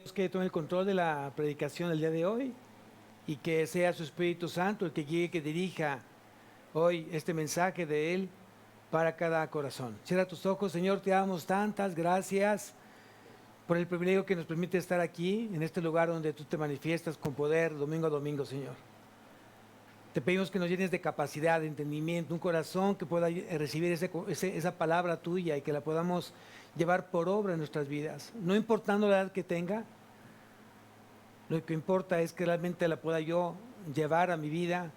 Dios que tome el control de la predicación del día de hoy y que sea su Espíritu Santo el que guíe, que dirija hoy este mensaje de Él para cada corazón. Cierra tus ojos, Señor, te damos tantas gracias por el privilegio que nos permite estar aquí, en este lugar donde tú te manifiestas con poder domingo a domingo, Señor. Te pedimos que nos llenes de capacidad, de entendimiento, un corazón que pueda recibir esa palabra tuya y que la podamos llevar por obra en nuestras vidas. No importando la edad que tenga, lo que importa es que realmente la pueda yo llevar a mi vida,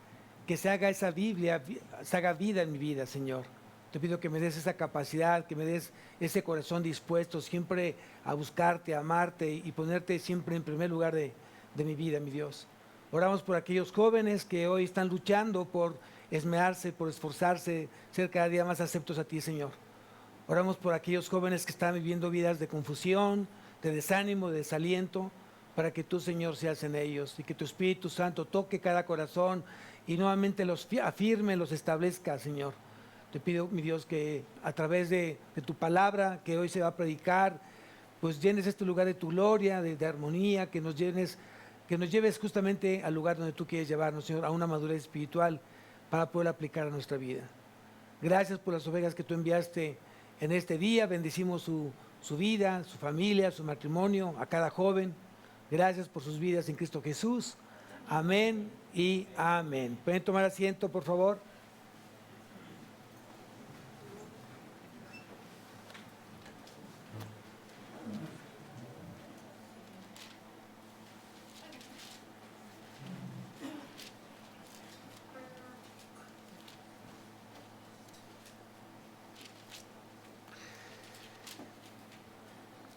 que se haga esa Biblia, se haga vida en mi vida, Señor. Te pido que me des esa capacidad, que me des ese corazón dispuesto siempre a buscarte, a amarte y ponerte siempre en primer lugar de mi vida, mi Dios. Oramos por aquellos jóvenes que hoy están luchando por esmerarse, por esforzarse, ser cada día más aceptos a ti, Señor. Oramos por aquellos jóvenes que están viviendo vidas de confusión, de desánimo, de desaliento, para que tú, Señor, seas en ellos y que tu Espíritu Santo toque cada corazón y nuevamente los afirme, los establezca, Señor. Te pido, mi Dios, que a través de tu palabra que hoy se va a predicar, pues llenes este lugar de tu gloria, de armonía, que nos lleves justamente al lugar donde tú quieres llevarnos, Señor, a una madurez espiritual para poder aplicar a nuestra vida. Gracias por las ovejas que tú enviaste en este día. Bendecimos su vida, su familia, su matrimonio, a cada joven. Gracias por sus vidas en Cristo Jesús. Amén y amén. ¿Pueden tomar asiento, por favor?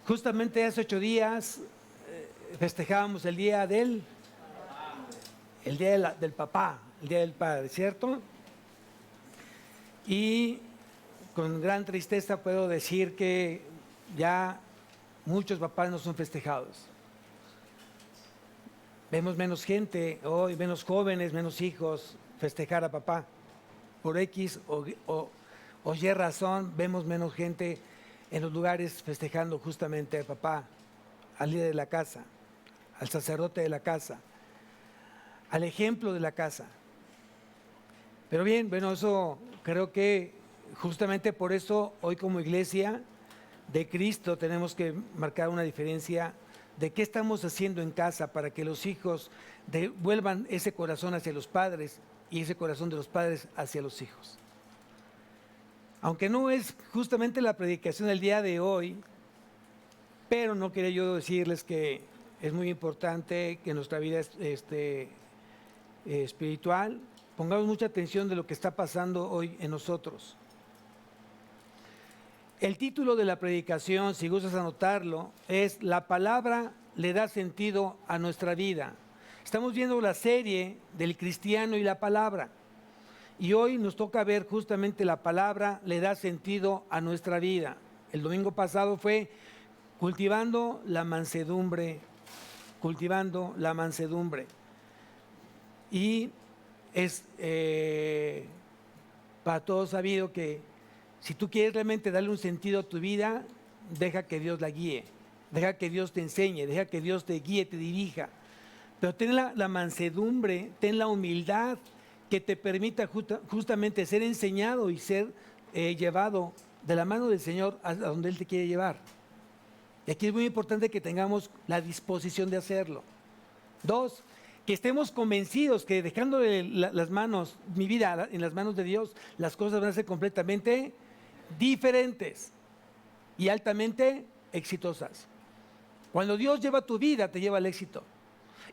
Justamente hace 8 días festejábamos el día del papá, el día del padre, ¿cierto? Y con gran tristeza puedo decir que ya muchos papás no son festejados. Vemos menos gente hoy, menos jóvenes, menos hijos festejar a papá. Por X o Y razón, vemos menos gente en los lugares festejando justamente al papá, al líder de la casa, al sacerdote de la casa, al ejemplo de la casa. Pero bien, bueno, eso creo que justamente por eso hoy como iglesia de Cristo tenemos que marcar una diferencia de qué estamos haciendo en casa para que los hijos devuelvan ese corazón hacia los padres y ese corazón de los padres hacia los hijos. Aunque no es justamente la predicación del día de hoy, pero no quería yo decirles que es muy importante que en nuestra vida espiritual pongamos mucha atención de lo que está pasando hoy en nosotros. El título de la predicación, si gustas anotarlo, es La palabra le da sentido a nuestra vida. Estamos viendo la serie del cristiano y la palabra. Y hoy nos toca ver justamente la palabra le da sentido a nuestra vida. El domingo pasado fue cultivando la mansedumbre. Y es para todos sabido que si tú quieres realmente darle un sentido a tu vida, deja que Dios la guíe, deja que Dios te enseñe, deja que Dios te guíe, te dirija. Pero ten la mansedumbre, ten la humildad que te permita justamente ser enseñado y ser llevado de la mano del Señor a donde Él te quiere llevar. Y aquí es muy importante que tengamos la disposición de hacerlo. 2, que estemos convencidos que dejando las manos, mi vida en las manos de Dios, las cosas van a ser completamente diferentes y altamente exitosas. Cuando Dios lleva tu vida, te lleva al éxito.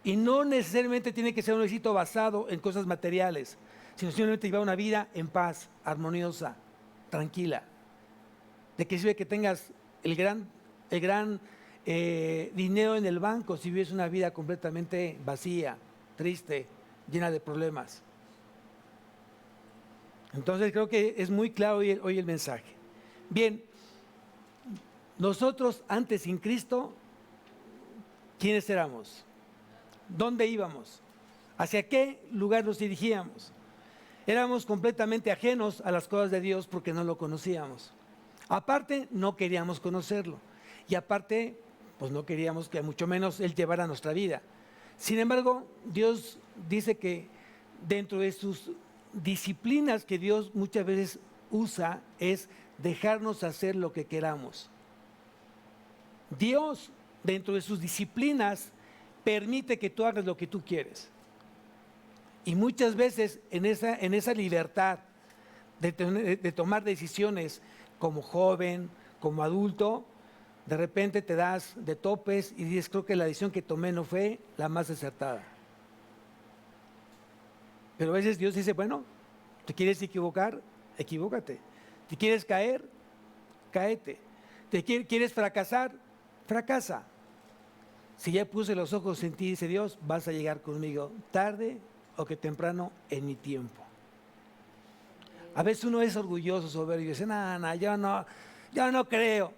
Y no necesariamente tiene que ser un éxito basado en cosas materiales, sino simplemente llevar una vida en paz, armoniosa, tranquila. ¿De qué sirve que tengas el gran dinero en el banco si vives una vida completamente vacía, triste, llena de problemas? Entonces creo que es muy claro hoy el mensaje. Bien, nosotros antes sin Cristo, ¿quiénes éramos? ¿Dónde íbamos? ¿Hacia qué lugar nos dirigíamos? Éramos completamente ajenos a las cosas de Dios porque no lo conocíamos. Aparte, no queríamos conocerlo. Y aparte, pues no queríamos que mucho menos Él llevara nuestra vida. Sin embargo, Dios dice que dentro de sus disciplinas que Dios muchas veces usa es dejarnos hacer lo que queramos. Dios, dentro de sus disciplinas, permite que tú hagas lo que tú quieres. Y muchas veces en esa libertad de tomar decisiones como joven, como adulto, de repente te das de topes y dices, creo que la decisión que tomé no fue la más acertada. Pero a veces Dios dice, bueno, ¿te quieres equivocar? Equivócate. ¿Te quieres caer? Cáete. ¿Te quieres fracasar? Fracasa. Si ya puse los ojos en ti, dice Dios, vas a llegar conmigo tarde o que temprano en mi tiempo. A veces uno es orgulloso, soberbio, y dice, no, yo no creo.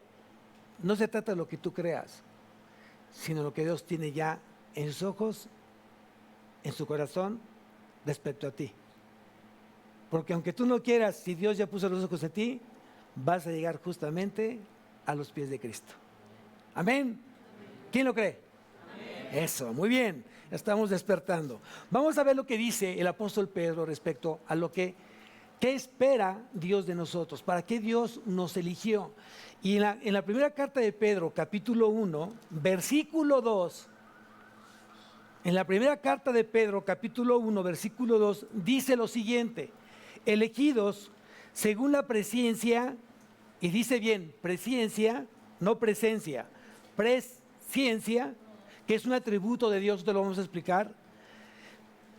No se trata de lo que tú creas, sino lo que Dios tiene ya en sus ojos, en su corazón, respecto a ti. Porque aunque tú no quieras, si Dios ya puso los ojos en ti, vas a llegar justamente a los pies de Cristo. Amén. ¿Quién lo cree? Amén. Eso, muy bien, estamos despertando. Vamos a ver lo que dice el apóstol Pedro respecto a lo que ¿qué espera Dios de nosotros? ¿Para qué Dios nos eligió? Y en la primera carta de Pedro, capítulo 1, versículo 2, en la primera carta de Pedro, capítulo 1, versículo 2, dice lo siguiente: elegidos según la presciencia, y dice bien, presciencia, no presencia, presciencia, que es un atributo de Dios, te lo vamos a explicar,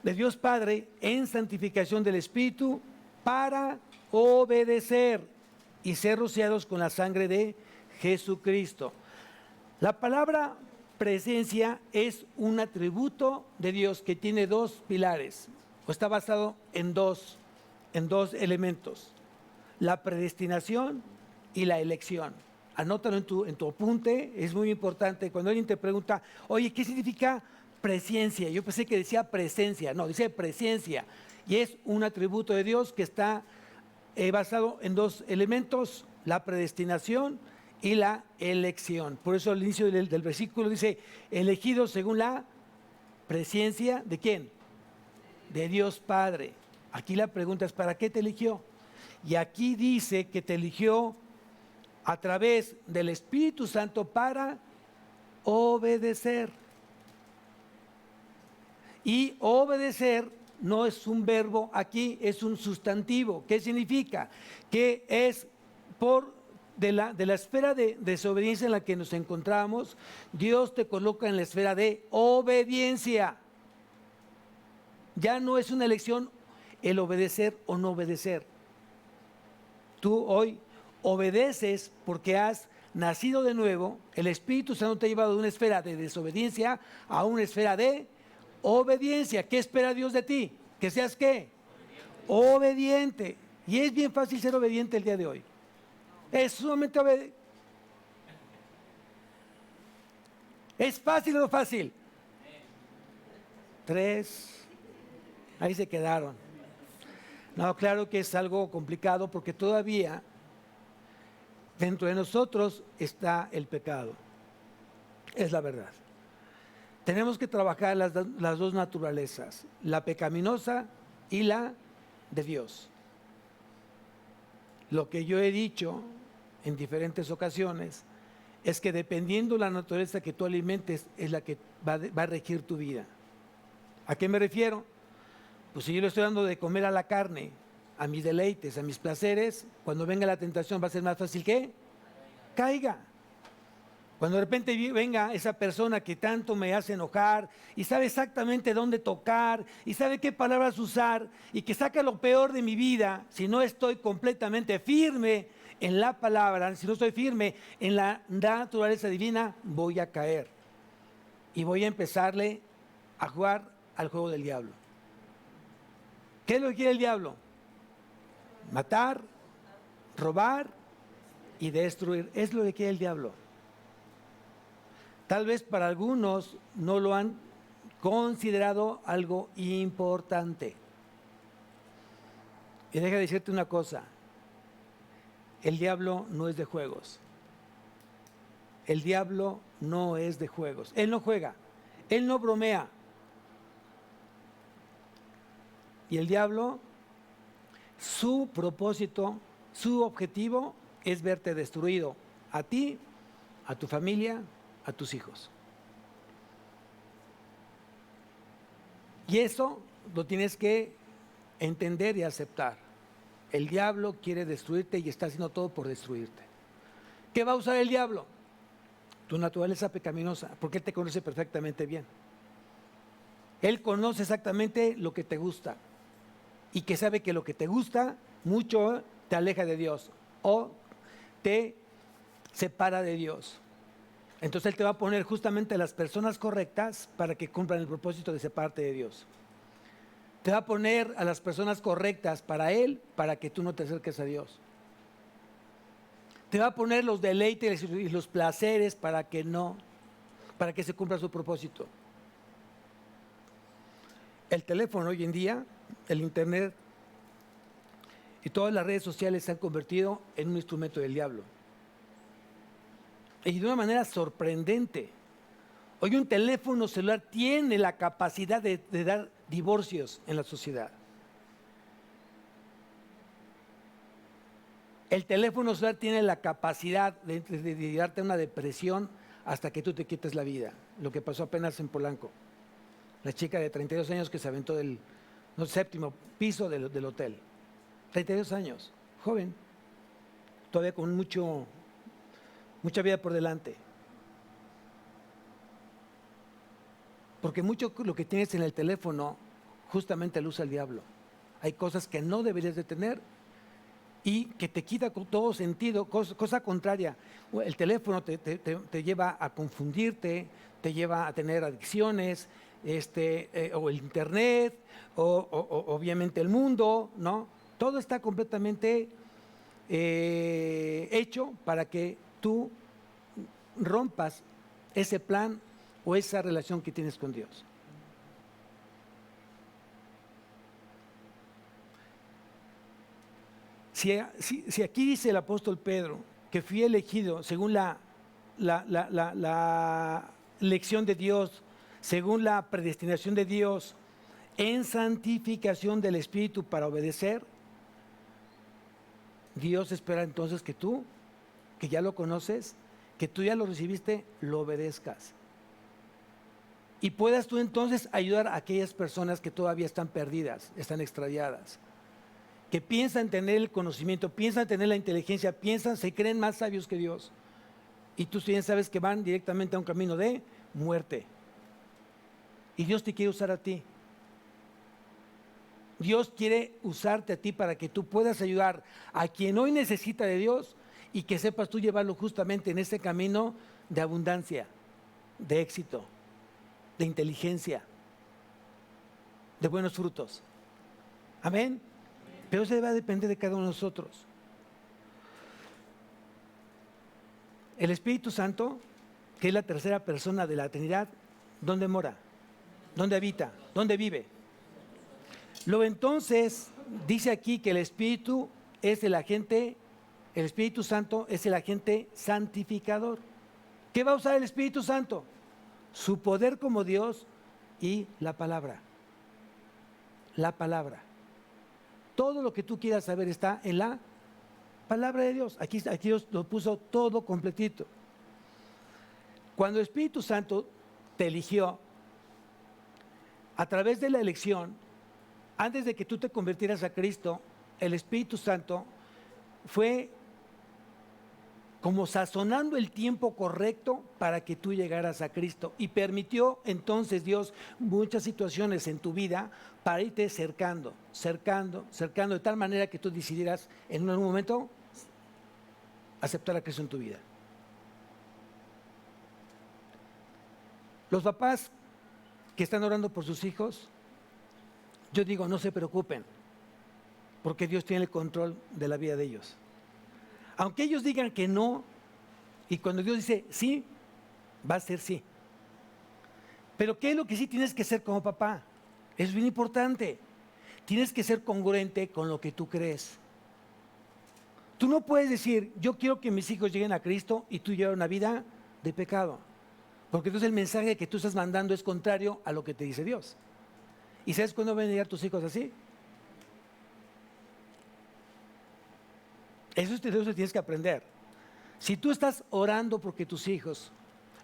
de Dios Padre, en santificación del Espíritu, para obedecer y ser rociados con la sangre de Jesucristo. La palabra presencia es un atributo de Dios que tiene dos pilares, o está basado en dos elementos: la predestinación y la elección. Anótalo en tu apunte, es muy importante. Cuando alguien te pregunta, oye, ¿qué significa presencia? Yo pensé que decía presencia, no, dice presencia. Y es un atributo de Dios que está basado en dos elementos: la predestinación y la elección. Por eso al inicio del versículo dice, elegidos según la presencia ¿de quién? De Dios Padre. Aquí la pregunta es, ¿para qué te eligió? Y aquí dice que te eligió a través del Espíritu Santo para obedecer. Y obedecer no es un verbo aquí, es un sustantivo. ¿Qué significa? Que es de la esfera de desobediencia en la que nos encontramos, Dios te coloca en la esfera de obediencia. Ya no es una elección el obedecer o no obedecer. Tú hoy obedeces porque has nacido de nuevo. El Espíritu Santo te ha llevado de una esfera de desobediencia a una esfera de obediencia. ¿Qué espera Dios de ti? ¿Que seas qué? Obediente. Y es bien fácil ser obediente el día de hoy. Es sumamente obediente. ¿Es fácil o no fácil? 3. Ahí se quedaron. No, claro que es algo complicado porque todavía dentro de nosotros está el pecado. Es la verdad. Tenemos que trabajar las dos naturalezas, la pecaminosa y la de Dios. Lo que yo he dicho en diferentes ocasiones es que dependiendo de la naturaleza que tú alimentes es la que va a regir tu vida. ¿A qué me refiero? Pues si yo le estoy dando de comer a la carne, a mis deleites, a mis placeres, cuando venga la tentación va a ser más fácil que caiga. Cuando de repente venga esa persona que tanto me hace enojar y sabe exactamente dónde tocar y sabe qué palabras usar y que saca lo peor de mi vida, si no estoy completamente firme en la palabra, si no estoy firme en la naturaleza divina, voy a caer y voy a empezarle a jugar al juego del diablo. ¿Qué es lo que quiere el diablo? Matar, robar y destruir. Es lo que quiere el diablo. Tal vez para algunos no lo han considerado algo importante. Y deja de decirte una cosa: el diablo no es de juegos. El diablo no es de juegos. Él no juega, él no bromea. Y el diablo, su propósito, su objetivo es verte destruido, a ti, a tu familia, a tus hijos. Y eso lo tienes que entender y aceptar. El diablo quiere destruirte y está haciendo todo por destruirte. ¿Qué va a usar el diablo? Tu naturaleza pecaminosa, porque él te conoce perfectamente bien. Él conoce exactamente lo que te gusta y que sabe que lo que te gusta mucho te aleja de Dios o te separa de Dios. Entonces él te va a poner justamente las personas correctas para que cumplan el propósito de separarte de Dios. Te va a poner a las personas correctas para él, para que tú no te acerques a Dios. Te va a poner los deleites y los placeres para que se cumpla su propósito. El teléfono hoy en día, el internet y todas las redes sociales se han convertido en un instrumento del diablo. Y de una manera sorprendente. Hoy un teléfono celular tiene la capacidad de dar divorcios en la sociedad. El teléfono celular tiene la capacidad de darte una depresión hasta que tú te quites la vida. Lo que pasó apenas en Polanco. La chica de 32 años que se aventó del séptimo piso del hotel. 32 años, joven, todavía con mucha vida por delante. Porque mucho lo que tienes en el teléfono justamente lo usa el diablo. Hay cosas que no deberías de tener y que te quita con todo sentido, cosa contraria. El teléfono te lleva a confundirte, te lleva a tener adicciones, o el internet, o obviamente el mundo, ¿no? Todo está completamente hecho para que tú rompas ese plan o esa relación que tienes con Dios. Si aquí dice el apóstol Pedro que fui elegido según la elección de Dios, según la predestinación de Dios, en santificación del Espíritu para obedecer, Dios espera entonces que tú, que ya lo conoces, que tú ya lo recibiste, lo obedezcas. Y puedas tú entonces ayudar a aquellas personas que todavía están perdidas, están extraviadas, que piensan tener el conocimiento, piensan tener la inteligencia, se creen más sabios que Dios. Y tú bien sabes que van directamente a un camino de muerte. Y Dios te quiere usar a ti. Dios quiere usarte a ti para que tú puedas ayudar a quien hoy necesita de Dios y que sepas tú llevarlo justamente en ese camino de abundancia, de éxito, de inteligencia, de buenos frutos. Amén. Pero eso va a depender de cada uno de nosotros. El Espíritu Santo, que es la tercera persona de la Trinidad, ¿dónde mora? ¿Dónde habita? ¿Dónde vive? Luego entonces dice aquí que el Espíritu Santo es el agente santificador. ¿Qué va a usar el Espíritu Santo? Su poder como Dios y la palabra. La palabra. Todo lo que tú quieras saber está en la palabra de Dios. Aquí Dios lo puso todo completito. Cuando el Espíritu Santo te eligió, a través de la elección, antes de que tú te convirtieras a Cristo, el Espíritu Santo fue como sazonando el tiempo correcto para que tú llegaras a Cristo y permitió entonces Dios muchas situaciones en tu vida para irte cercando, de tal manera que tú decidieras en un momento aceptar a Cristo en tu vida. Los papás que están orando por sus hijos, yo digo, no se preocupen, porque Dios tiene el control de la vida de ellos. Aunque ellos digan que no, y cuando Dios dice sí, va a ser sí. Pero ¿qué es lo que sí tienes que hacer como papá? Es bien importante. Tienes que ser congruente con lo que tú crees. Tú no puedes decir, yo quiero que mis hijos lleguen a Cristo y tú llevas una vida de pecado. Porque entonces el mensaje que tú estás mandando es contrario a lo que te dice Dios. ¿Y sabes cuándo van a llegar tus hijos así? Eso tienes que aprender. Si tú estás orando porque tus hijos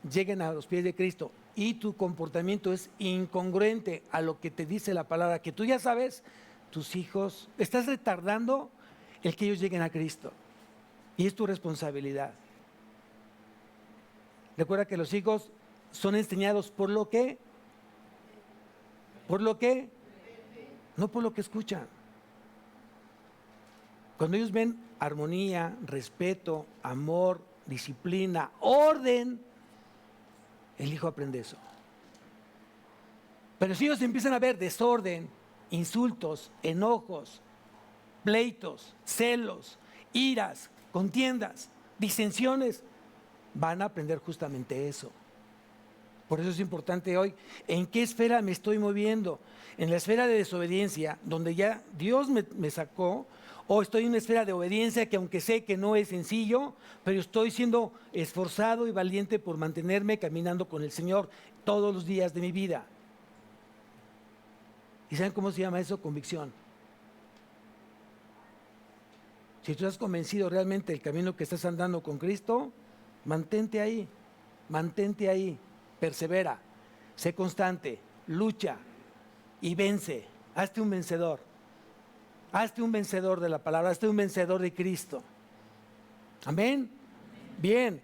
lleguen a los pies de Cristo y tu comportamiento es incongruente a lo que te dice la palabra, que tú ya sabes, tus hijos, estás retardando el que ellos lleguen a Cristo. Y es tu responsabilidad. Recuerda que los hijos son enseñados por lo que, no por lo que escuchan. Cuando ellos ven armonía, respeto, amor, disciplina, orden, el hijo aprende eso. Pero si ellos empiezan a ver desorden, insultos, enojos, pleitos, celos, iras, contiendas, disensiones, van a aprender justamente eso. Por eso es importante hoy, ¿en qué esfera me estoy moviendo? En la esfera de desobediencia, donde ya Dios me sacó, o estoy en una esfera de obediencia que aunque sé que no es sencillo, pero estoy siendo esforzado y valiente por mantenerme caminando con el Señor todos los días de mi vida. ¿Y saben cómo se llama eso? Convicción. Si tú estás convencido realmente del camino que estás andando con Cristo, mantente ahí, persevera, sé constante, lucha y vence, hazte un vencedor. Hazte un vencedor de la palabra, hazte un vencedor de Cristo. Amén. Bien.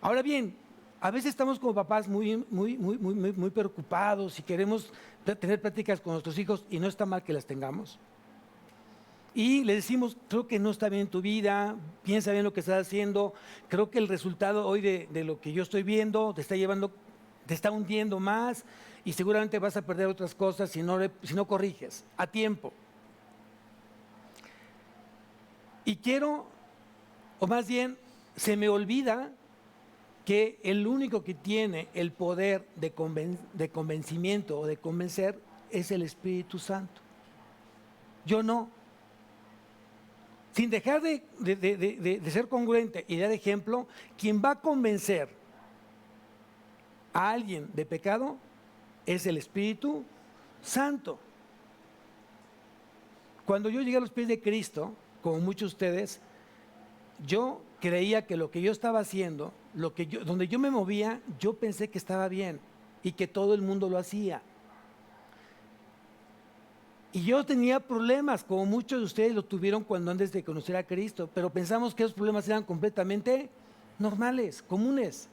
Ahora bien, a veces estamos como papás muy preocupados y queremos tener pláticas con nuestros hijos y no está mal que las tengamos. Y le decimos, creo que no está bien tu vida, piensa bien lo que estás haciendo, creo que el resultado hoy de lo que yo estoy viendo te está hundiendo más y seguramente vas a perder otras cosas si no corriges a tiempo. Y o más bien, se me olvida que el único que tiene el poder de convencimiento o de convencer es el Espíritu Santo. Yo no. Sin dejar de ser congruente y dar ejemplo, quien va a convencer a alguien de pecado es el Espíritu Santo. Cuando yo llegué a los pies de Cristo, como muchos de ustedes, yo creía que lo que yo estaba haciendo, donde yo me movía, yo pensé que estaba bien y que todo el mundo lo hacía. Y yo tenía problemas, como muchos de ustedes lo tuvieron cuando antes de conocer a Cristo, pero pensamos que esos problemas eran completamente normales, comunes.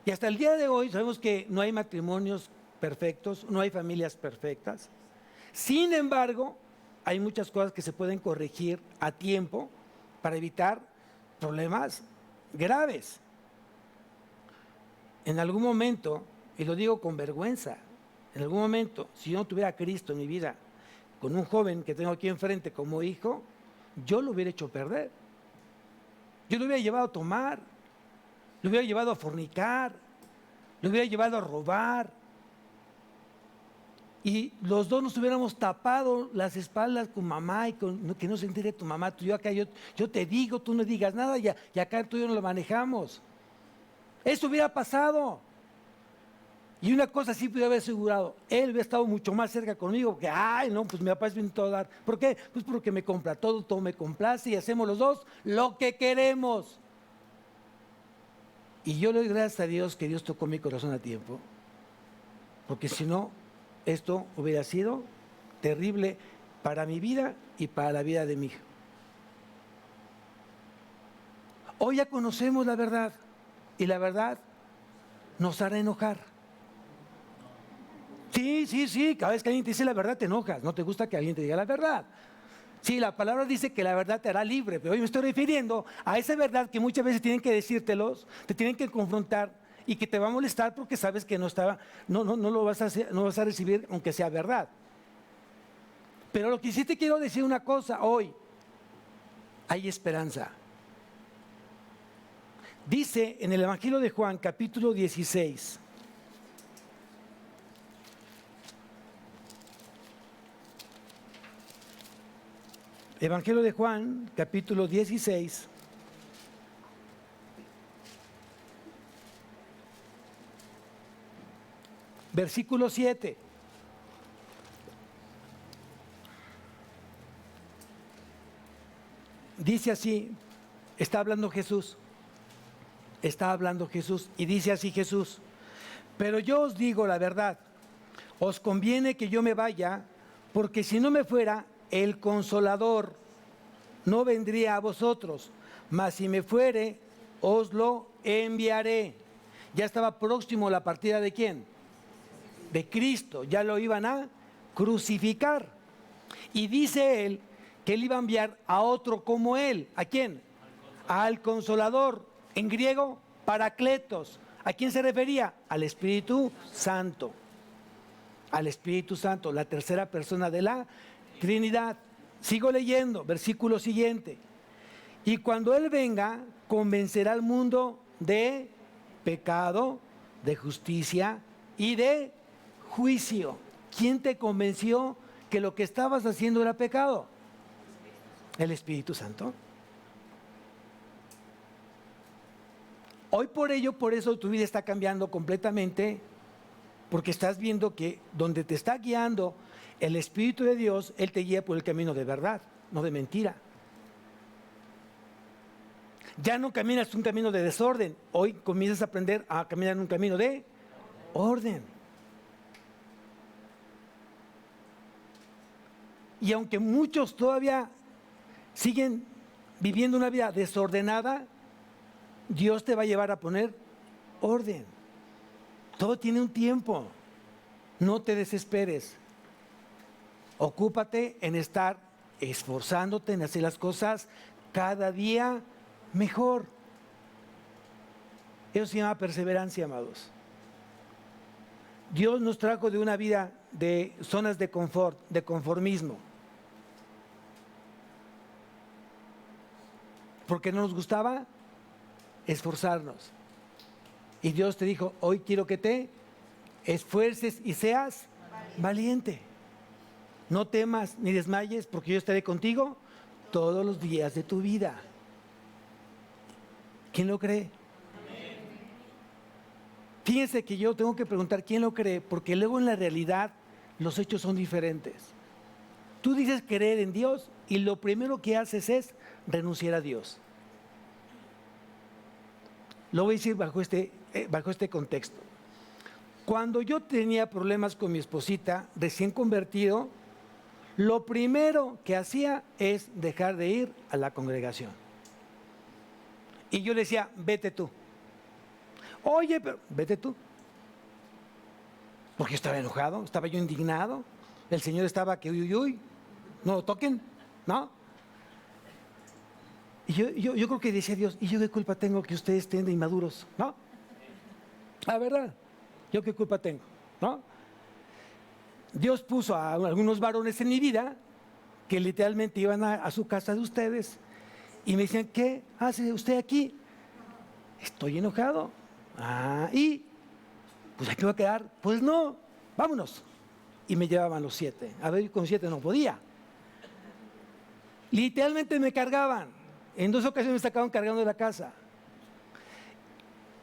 Y hasta el día de hoy sabemos que no hay matrimonios perfectos, no hay familias perfectas. Sin embargo, hay muchas cosas que se pueden corregir a tiempo para evitar problemas graves. En algún momento, y lo digo con vergüenza, en algún momento, si yo no tuviera a Cristo en mi vida, con un joven que tengo aquí enfrente como hijo, yo lo hubiera hecho perder. Yo lo hubiera llevado a tomar, lo hubiera llevado a fornicar, lo hubiera llevado a robar. Y los dos nos hubiéramos tapado las espaldas con mamá y que no se entere tu mamá, tú yo acá, yo te digo, tú no digas nada y acá tú y yo no lo manejamos. Eso hubiera pasado. Y una cosa sí pude haber asegurado, él hubiera estado mucho más cerca conmigo, que pues mi papá es bien todo dar. ¿Por qué? Pues porque me compra todo me complace y hacemos los dos lo que queremos. Y yo le doy gracias a Dios que Dios tocó mi corazón a tiempo, porque si no, esto hubiera sido terrible para mi vida y para la vida de mi hijo. Hoy ya conocemos la verdad y la verdad nos hará enojar. Sí, cada vez que alguien te dice la verdad te enojas, no te gusta que alguien te diga la verdad. Sí, la palabra dice que la verdad te hará libre, pero hoy me estoy refiriendo a esa verdad que muchas veces tienen que decírtelos, te tienen que confrontar y que te va a molestar porque sabes que no lo vas a recibir aunque sea verdad. Pero lo que sí te quiero decir una cosa hoy, hay esperanza. Dice en el Evangelio de Juan, capítulo 16. Evangelio de Juan, capítulo 16. versículo 7. Dice así, está hablando Jesús y dice así Jesús: pero yo os digo la verdad, os conviene que yo me vaya, porque si no me fuera, el Consolador no vendría a vosotros, mas si me fuere, os lo enviaré. Ya estaba próximo la partida ¿de quién? De Cristo, ya lo iban a crucificar. Y dice él que él iba a enviar a otro como él. ¿A quién? Al Consolador. En griego, Paracletos. ¿A quién se refería? Al Espíritu Santo. Al Espíritu Santo, la tercera persona de la Trinidad. Sigo leyendo, versículo siguiente. Y cuando Él venga, convencerá al mundo de pecado, de justicia y de juicio. ¿Quién te convenció que lo que estabas haciendo era pecado? El Espíritu Santo. Hoy por eso tu vida está cambiando completamente, porque estás viendo que donde te está guiando el Espíritu de Dios, Él te guía por el camino de verdad, no de mentira. Ya no caminas un camino de desorden, hoy comienzas a aprender a caminar en un camino de orden. Y aunque muchos todavía siguen viviendo una vida desordenada, Dios te va a llevar a poner orden. Todo tiene un tiempo. No te desesperes. Ocúpate en estar esforzándote en hacer las cosas cada día mejor. Eso se llama perseverancia, amados. Dios nos trajo de una vida de zonas de confort, de conformismo. Porque no nos gustaba esforzarnos. Y Dios te dijo: hoy quiero que te esfuerces y seas valiente. No temas ni desmayes, porque yo estaré contigo todos los días de tu vida. ¿Quién lo cree? Fíjense que yo tengo que preguntar quién lo cree, porque luego en la realidad los hechos son diferentes. Tú dices creer en Dios y lo primero que haces es renunciar a Dios. Lo voy a decir bajo este contexto. Cuando yo tenía problemas con mi esposita, recién convertido, lo primero que hacía es dejar de ir a la congregación. Y yo le decía: vete tú. Oye, pero vete tú. Porque yo estaba enojado, estaba yo indignado. El Señor estaba que uy, no lo toquen, ¿no? Y yo creo que decía Dios: ¿y yo qué culpa tengo que ustedes estén de inmaduros? ¿No? La verdad, ¿yo qué culpa tengo? ¿No? Dios puso a algunos varones en mi vida que literalmente iban a su casa de ustedes y me decían: ¿qué hace usted aquí? Estoy enojado. ¿Y? Pues aquí voy a quedar. Pues no, vámonos. Y me llevaban los 7. A ver, con 7 no podía. Literalmente me cargaban. En 2 ocasiones me sacaban cargando de la casa.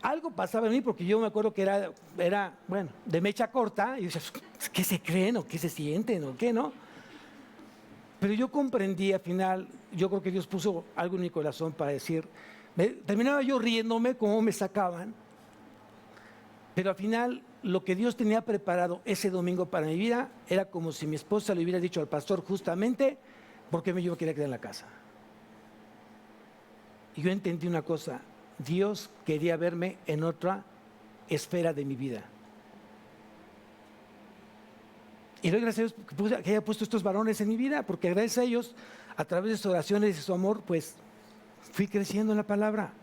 Algo pasaba en mí, porque yo me acuerdo que era bueno, de mecha corta. Y yo decía: ¿qué se creen o qué se sienten o qué, no? Pero yo comprendí al final, yo creo que Dios puso algo en mi corazón para decir, terminaba yo riéndome cómo me sacaban, pero al final lo que Dios tenía preparado ese domingo para mi vida era como si mi esposa le hubiera dicho al pastor justamente: ¿por qué yo quería quedar en la casa? Y yo entendí una cosa: Dios quería verme en otra esfera de mi vida. Y doy gracias a Dios que haya puesto estos varones en mi vida, porque gracias a ellos, a través de sus oraciones y su amor, pues fui creciendo en la palabra.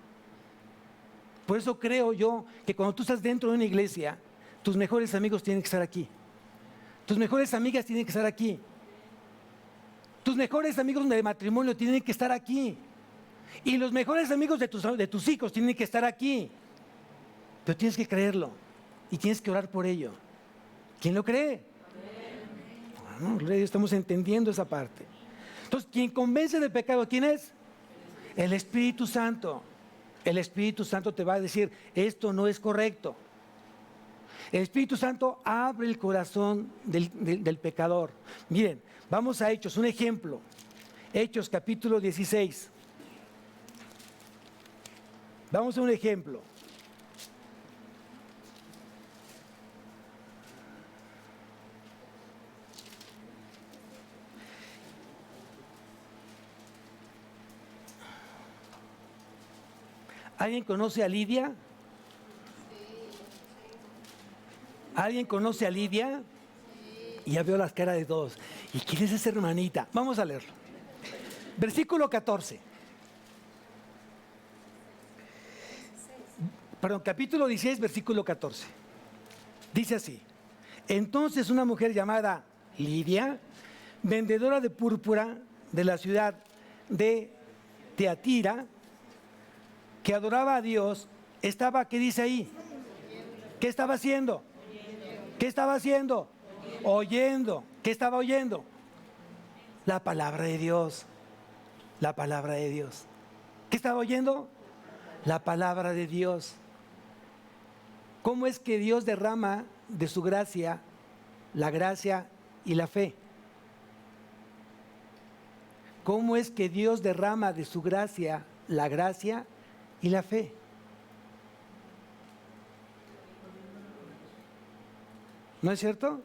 Por eso creo yo que cuando tú estás dentro de una iglesia, tus mejores amigos tienen que estar aquí. Tus mejores amigas tienen que estar aquí. Tus mejores amigos de matrimonio tienen que estar aquí. Y los mejores amigos de tus hijos tienen que estar aquí. Pero tienes que creerlo y tienes que orar por ello. ¿Quién lo cree? Bueno, estamos entendiendo esa parte. Entonces, quien convence de pecado, ¿quién es? El Espíritu Santo. El Espíritu Santo te va a decir: esto no es correcto. El Espíritu Santo abre el corazón del pecador. Miren, vamos a Hechos, un ejemplo. Hechos capítulo 16. Vamos a un ejemplo. ¿Alguien conoce a Lidia? ¿Alguien conoce a Lidia? Y ya veo las caras de todos. ¿Y quién es esa hermanita? Vamos a leerlo. Versículo 14. Perdón, capítulo 16, versículo 14. Dice así. Entonces una mujer llamada Lidia, vendedora de púrpura de la ciudad de Teatira, que adoraba a Dios, estaba, ¿qué dice ahí? ¿Qué estaba haciendo? ¿Qué estaba haciendo? Oyendo. ¿Qué estaba oyendo? La palabra de Dios. La palabra de Dios. ¿Qué estaba oyendo? La palabra de Dios. ¿Cómo es que Dios derrama de su gracia la gracia y la fe? ¿Cómo es que Dios derrama de su gracia la gracia y la fe? ¿No es cierto?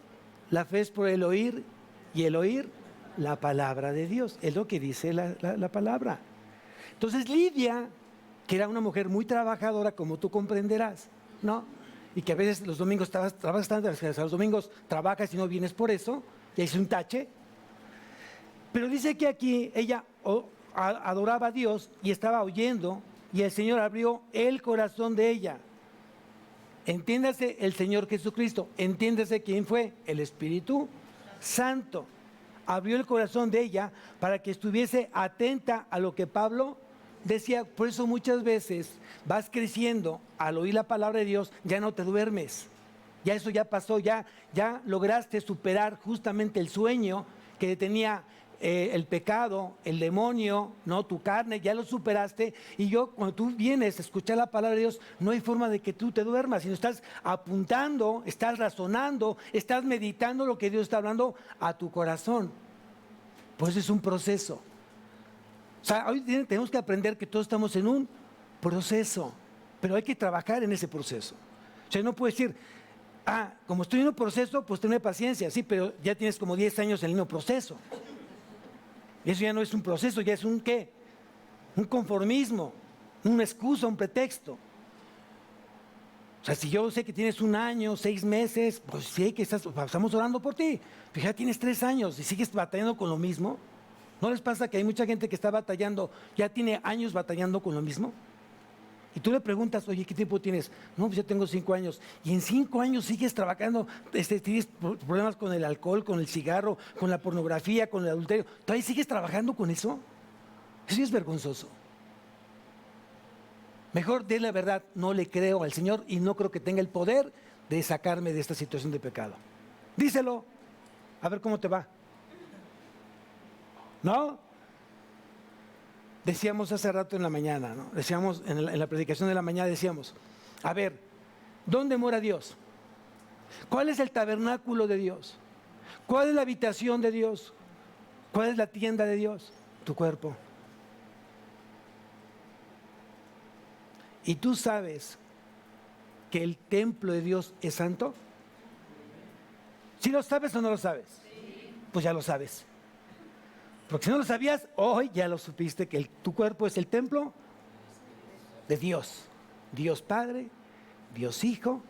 La fe es por el oír y el oír la palabra de Dios. Es lo que dice la palabra. Entonces Lidia, que era una mujer muy trabajadora, como tú comprenderás, ¿no? Y que a veces los domingos trabajas tanto, los domingos trabajas y no vienes por eso, y es un tache. Pero dice que aquí ella adoraba a Dios y estaba oyendo, y el Señor abrió el corazón de ella. Entiéndase el Señor Jesucristo, entiéndase quién fue, el Espíritu Santo. Abrió el corazón de ella para que estuviese atenta a lo que Pablo decía. Por eso muchas veces vas creciendo, al oír la palabra de Dios, ya no te duermes. Ya eso ya pasó, ya lograste superar justamente el sueño que tenía el pecado, el demonio, ¿no? Tu carne, ya lo superaste. Y cuando tú vienes a escuchar la palabra de Dios, no hay forma de que tú te duermas, sino estás apuntando, estás razonando, estás meditando lo que Dios está hablando a tu corazón. Pues es un proceso. O sea, hoy tenemos que aprender que todos estamos en un proceso, pero hay que trabajar en ese proceso. O sea, no puedes decir, como estoy en un proceso, pues tenme paciencia, sí, pero ya tienes como 10 años en el mismo proceso. Eso ya no es un proceso, ya es un ¿qué? Un conformismo, una excusa, un pretexto. O sea, si yo sé que tienes 1 año, 6 meses, pues sí, estamos orando por ti. Fíjate, tienes 3 años y sigues batallando con lo mismo. ¿No les pasa que hay mucha gente que está batallando, ya tiene años batallando con lo mismo? Y tú le preguntas, oye, ¿qué tiempo tienes? No, pues yo tengo 5 años. Y en 5 años sigues trabajando, tienes problemas con el alcohol, con el cigarro, con la pornografía, con el adulterio. ¿Todavía sigues trabajando con eso? Eso es vergonzoso. Mejor de la verdad, no le creo al Señor y no creo que tenga el poder de sacarme de esta situación de pecado. Díselo, a ver cómo te va. ¿No? Decíamos hace rato en la mañana, ¿no? Decíamos en la predicación de la mañana, decíamos, a ver, ¿dónde mora Dios? ¿Cuál es el tabernáculo de Dios? ¿Cuál es la habitación de Dios? ¿Cuál es la tienda de Dios? Tu cuerpo. ¿Y tú sabes que el templo de Dios es santo? ¿Sí lo sabes o no lo sabes? Pues ya lo sabes. Porque si no lo sabías, hoy ya lo supiste, que tu cuerpo es el templo de Dios. Dios Padre, Dios Hijo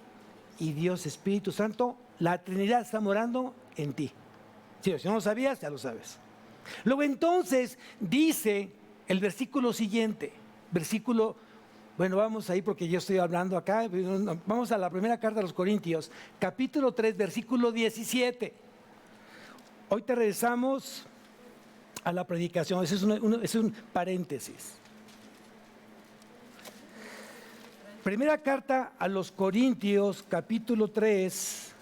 y Dios Espíritu Santo. La Trinidad está morando en ti. Sí, si no lo sabías, ya lo sabes. Luego entonces dice el versículo siguiente, bueno, vamos ahí porque yo estoy hablando acá. Vamos a la primera carta a los Corintios, capítulo 3, versículo 17. Hoy te regresamos a la predicación, ese es un paréntesis. Primera carta a los Corintios, capítulo 3.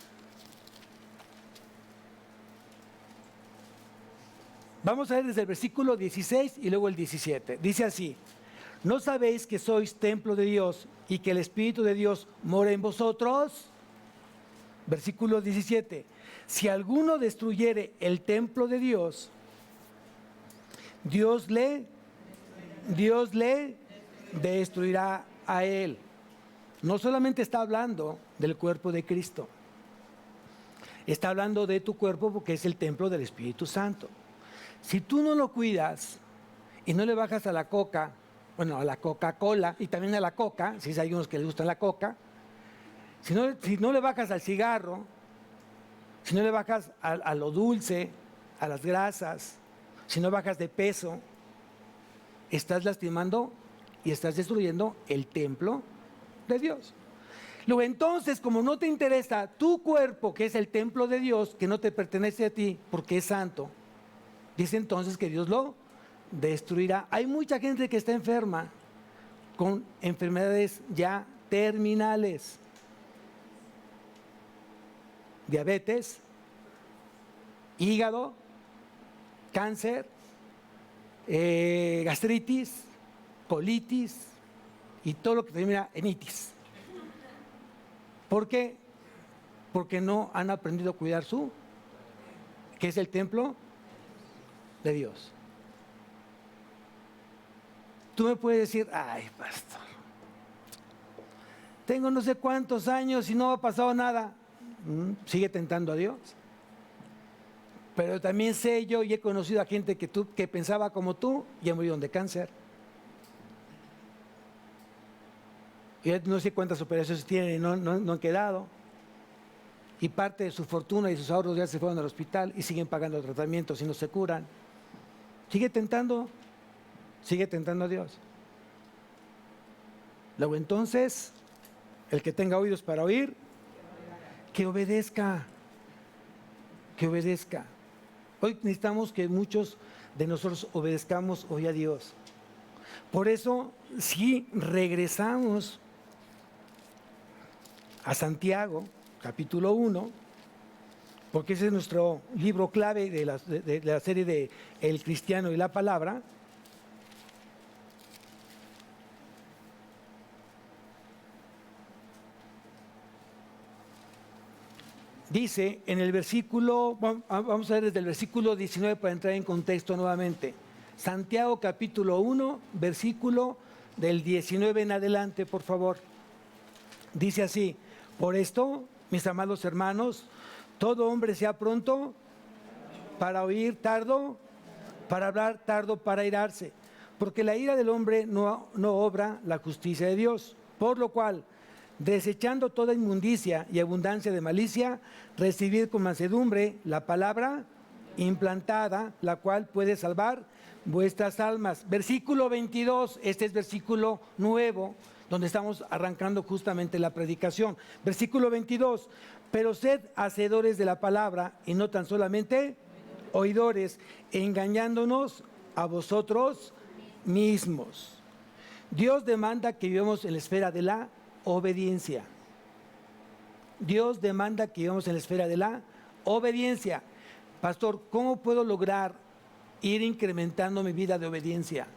Vamos a ver desde el versículo 16 y luego el 17. Dice así: ¿no sabéis que sois templo de Dios y que el Espíritu de Dios mora en vosotros? Versículo 17. Si alguno destruyere el templo de Dios, Dios le destruirá a él. No solamente está hablando del cuerpo de Cristo, está hablando de tu cuerpo porque es el templo del Espíritu Santo. Si tú no lo cuidas y no le bajas a la coca, bueno, a la Coca-Cola y también a la coca, si hay unos que les gusta la coca, si no le bajas al cigarro, si no le bajas a lo dulce, a las grasas, si no bajas de peso, estás lastimando y estás destruyendo el templo de Dios. Luego entonces, como no te interesa tu cuerpo, que es el templo de Dios, que no te pertenece a ti porque es santo, dice entonces que Dios lo destruirá. Hay mucha gente que está enferma con enfermedades ya terminales. Diabetes, hígado, cáncer, gastritis, colitis y todo lo que termina en itis. ¿Por qué? Porque no han aprendido a cuidar que es el templo de Dios. Tú me puedes decir, ay, pastor, tengo no sé cuántos años y no ha pasado nada. Sigue tentando a Dios. Pero también sé yo y he conocido a gente que pensaba como tú y han morido de cáncer. Y no sé cuántas operaciones tienen y no han quedado. Y parte de su fortuna y sus ahorros ya se fueron al hospital y siguen pagando tratamientos y no se curan. Sigue tentando a Dios. Luego entonces, el que tenga oídos para oír, que obedezca. Hoy necesitamos que muchos de nosotros obedezcamos hoy a Dios. Por eso, si regresamos a Santiago, capítulo 1, porque ese es nuestro libro clave de la serie de El Cristiano y la Palabra. Dice en el versículo, vamos a ver desde el versículo 19 para entrar en contexto nuevamente. Santiago capítulo 1, versículo del 19 en adelante, por favor. Dice así: por esto, mis amados hermanos, todo hombre sea pronto para oír, tardo para hablar, tardo para irarse, porque la ira del hombre no obra la justicia de Dios. Por lo cual, desechando toda inmundicia y abundancia de malicia, recibid con mansedumbre la palabra implantada, la cual puede salvar vuestras almas. Versículo 22, este es versículo nuevo, donde estamos arrancando justamente la predicación. Versículo 22, pero sed hacedores de la palabra y no tan solamente oidores, engañándonos a vosotros mismos. Dios demanda que vivamos en la esfera de la obediencia. Dios demanda que vivamos en la esfera de la obediencia. Pastor, ¿cómo puedo lograr ir incrementando mi vida de obediencia?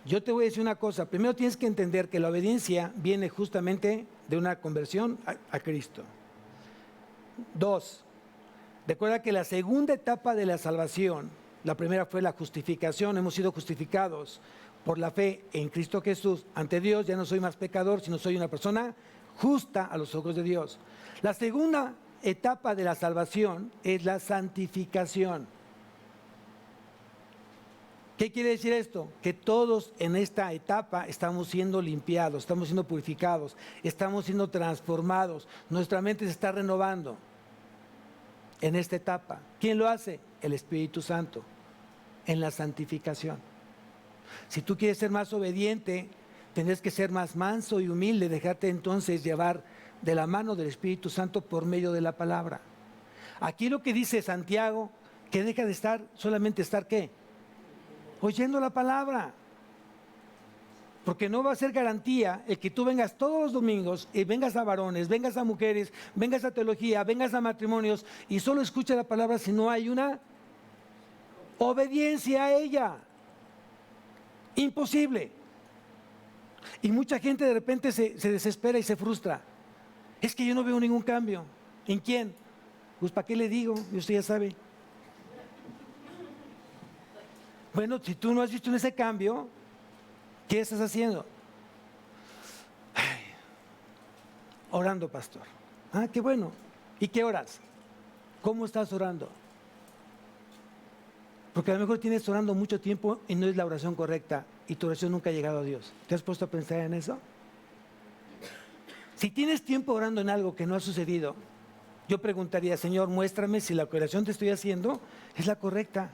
Yo te voy a decir una cosa. Primero tienes que entender que la obediencia viene justamente de una conversión a Cristo. 2. Recuerda que la segunda etapa de la salvación, la primera fue la justificación. Hemos sido justificados por la fe en Cristo Jesús. Ante Dios ya no soy más pecador, sino soy una persona justa a los ojos de Dios. La segunda etapa de la salvación es la santificación. ¿Qué quiere decir esto? Que todos en esta etapa estamos siendo limpiados, estamos siendo purificados, estamos siendo transformados. Nuestra mente se está renovando en esta etapa. ¿Quién lo hace? El Espíritu Santo, en la santificación. Si tú quieres ser más obediente, tendrás que ser más manso y humilde, dejarte entonces llevar de la mano del Espíritu Santo por medio de la palabra. Aquí lo que dice Santiago, que deja de solamente estar ¿qué? Oyendo la palabra. Porque no va a ser garantía el que tú vengas todos los domingos y vengas a varones, vengas a mujeres, vengas a teología, vengas a matrimonios y solo escuches la palabra si no hay una obediencia a ella. Imposible. Y mucha gente de repente se desespera y se frustra. Es que yo no veo ningún cambio. ¿En quién? Pues ¿para qué le digo? Usted ya sabe. Bueno, si tú no has visto en ese cambio, ¿qué estás haciendo? Ay, orando, pastor. Ah, qué bueno. ¿Y qué oras? ¿Cómo estás orando? Porque a lo mejor tienes orando mucho tiempo y no es la oración correcta y tu oración nunca ha llegado a Dios. ¿Te has puesto a pensar en eso? Si tienes tiempo orando en algo que no ha sucedido, yo preguntaría, Señor, muéstrame si la oración que estoy haciendo es la correcta.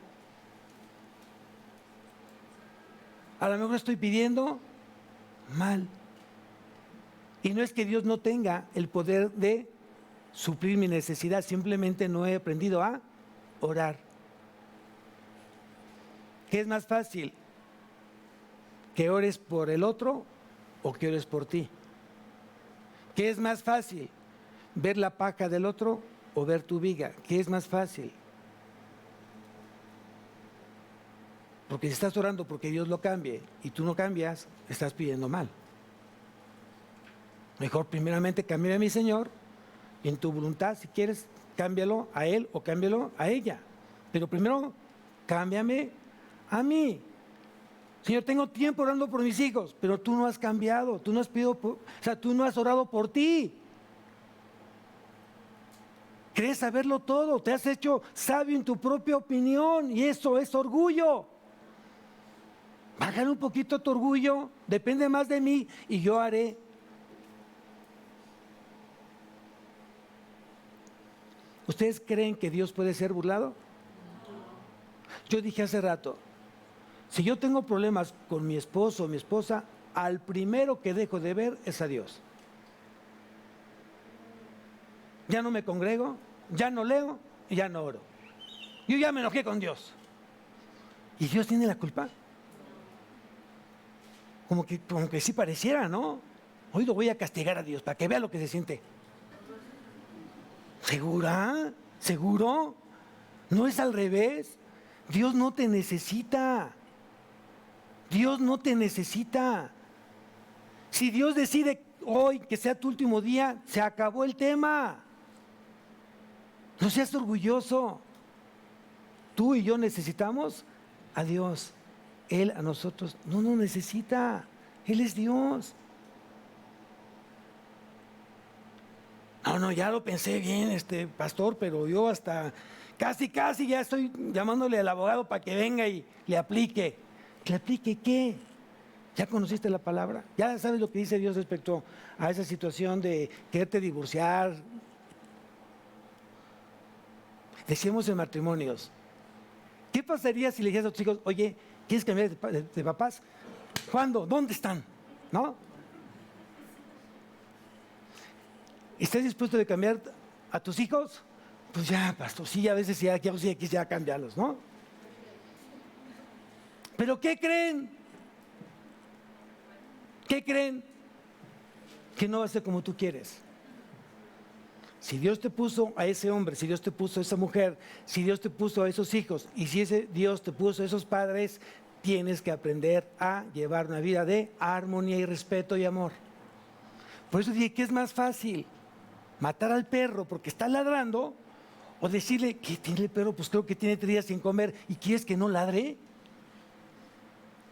A lo mejor estoy pidiendo mal. Y no es que Dios no tenga el poder de suplir mi necesidad, simplemente no he aprendido a orar. ¿Qué es más fácil? ¿Que ores por el otro o que ores por ti? ¿Qué es más fácil? ¿Ver la paja del otro o ver tu viga? ¿Qué es más fácil? Porque si estás orando porque Dios lo cambie y tú no cambias, estás pidiendo mal. Mejor primeramente cámbiame a mi Señor y en tu voluntad, si quieres, cámbialo a Él o cámbialo a ella. Pero primero, cámbiame a mí. Señor, tengo tiempo orando por mis hijos, pero tú no has cambiado, tú no has pedido, tú no has orado por ti. Crees saberlo todo, te has hecho sabio en tu propia opinión y eso es orgullo. Bájale un poquito tu orgullo, depende más de mí y yo haré. ¿Ustedes creen que Dios puede ser burlado? Yo dije hace rato, si yo tengo problemas con mi esposo o mi esposa, al primero que dejo de ver es a Dios. Ya no me congrego, ya no leo y ya no oro. Yo ya me enojé con Dios. ¿Y Dios tiene la culpa? Como que sí pareciera, ¿no? Hoy lo voy a castigar a Dios para que vea lo que se siente. ¿Segura? ¿Seguro? ¿No es al revés? Dios no te necesita. Dios no te necesita. Si Dios decide hoy que sea tu último día, se acabó el tema. No seas orgulloso. Tú y yo necesitamos a Dios. Él a nosotros no nos necesita. Él es Dios. No, ya lo pensé bien, pastor, pero yo hasta casi ya estoy llamándole al abogado para que venga y le aplique. ¿Le aplique qué? ¿Ya conociste la palabra? ¿Ya sabes lo que dice Dios respecto a esa situación de quererte divorciar? Decíamos en matrimonios, ¿qué pasaría si le dijeras a tus hijos, oye, ¿quieres cambiar de papás? ¿Cuándo? ¿Dónde están? ¿No? ¿Estás dispuesto a cambiar a tus hijos? Pues ya, pastor, sí, a veces ya quisiera cambiarlos, ¿no? ¿Pero qué creen? ¿Qué creen? Que no va a ser como tú quieres. Si Dios te puso a ese hombre, si Dios te puso a esa mujer, si Dios te puso a esos hijos y si ese Dios te puso a esos padres, tienes que aprender a llevar una vida de armonía y respeto y amor. Por eso dije que es más fácil matar al perro porque está ladrando o decirle, ¿qué tiene el perro? Pues creo que tiene 3 días sin comer y ¿quieres que no ladre?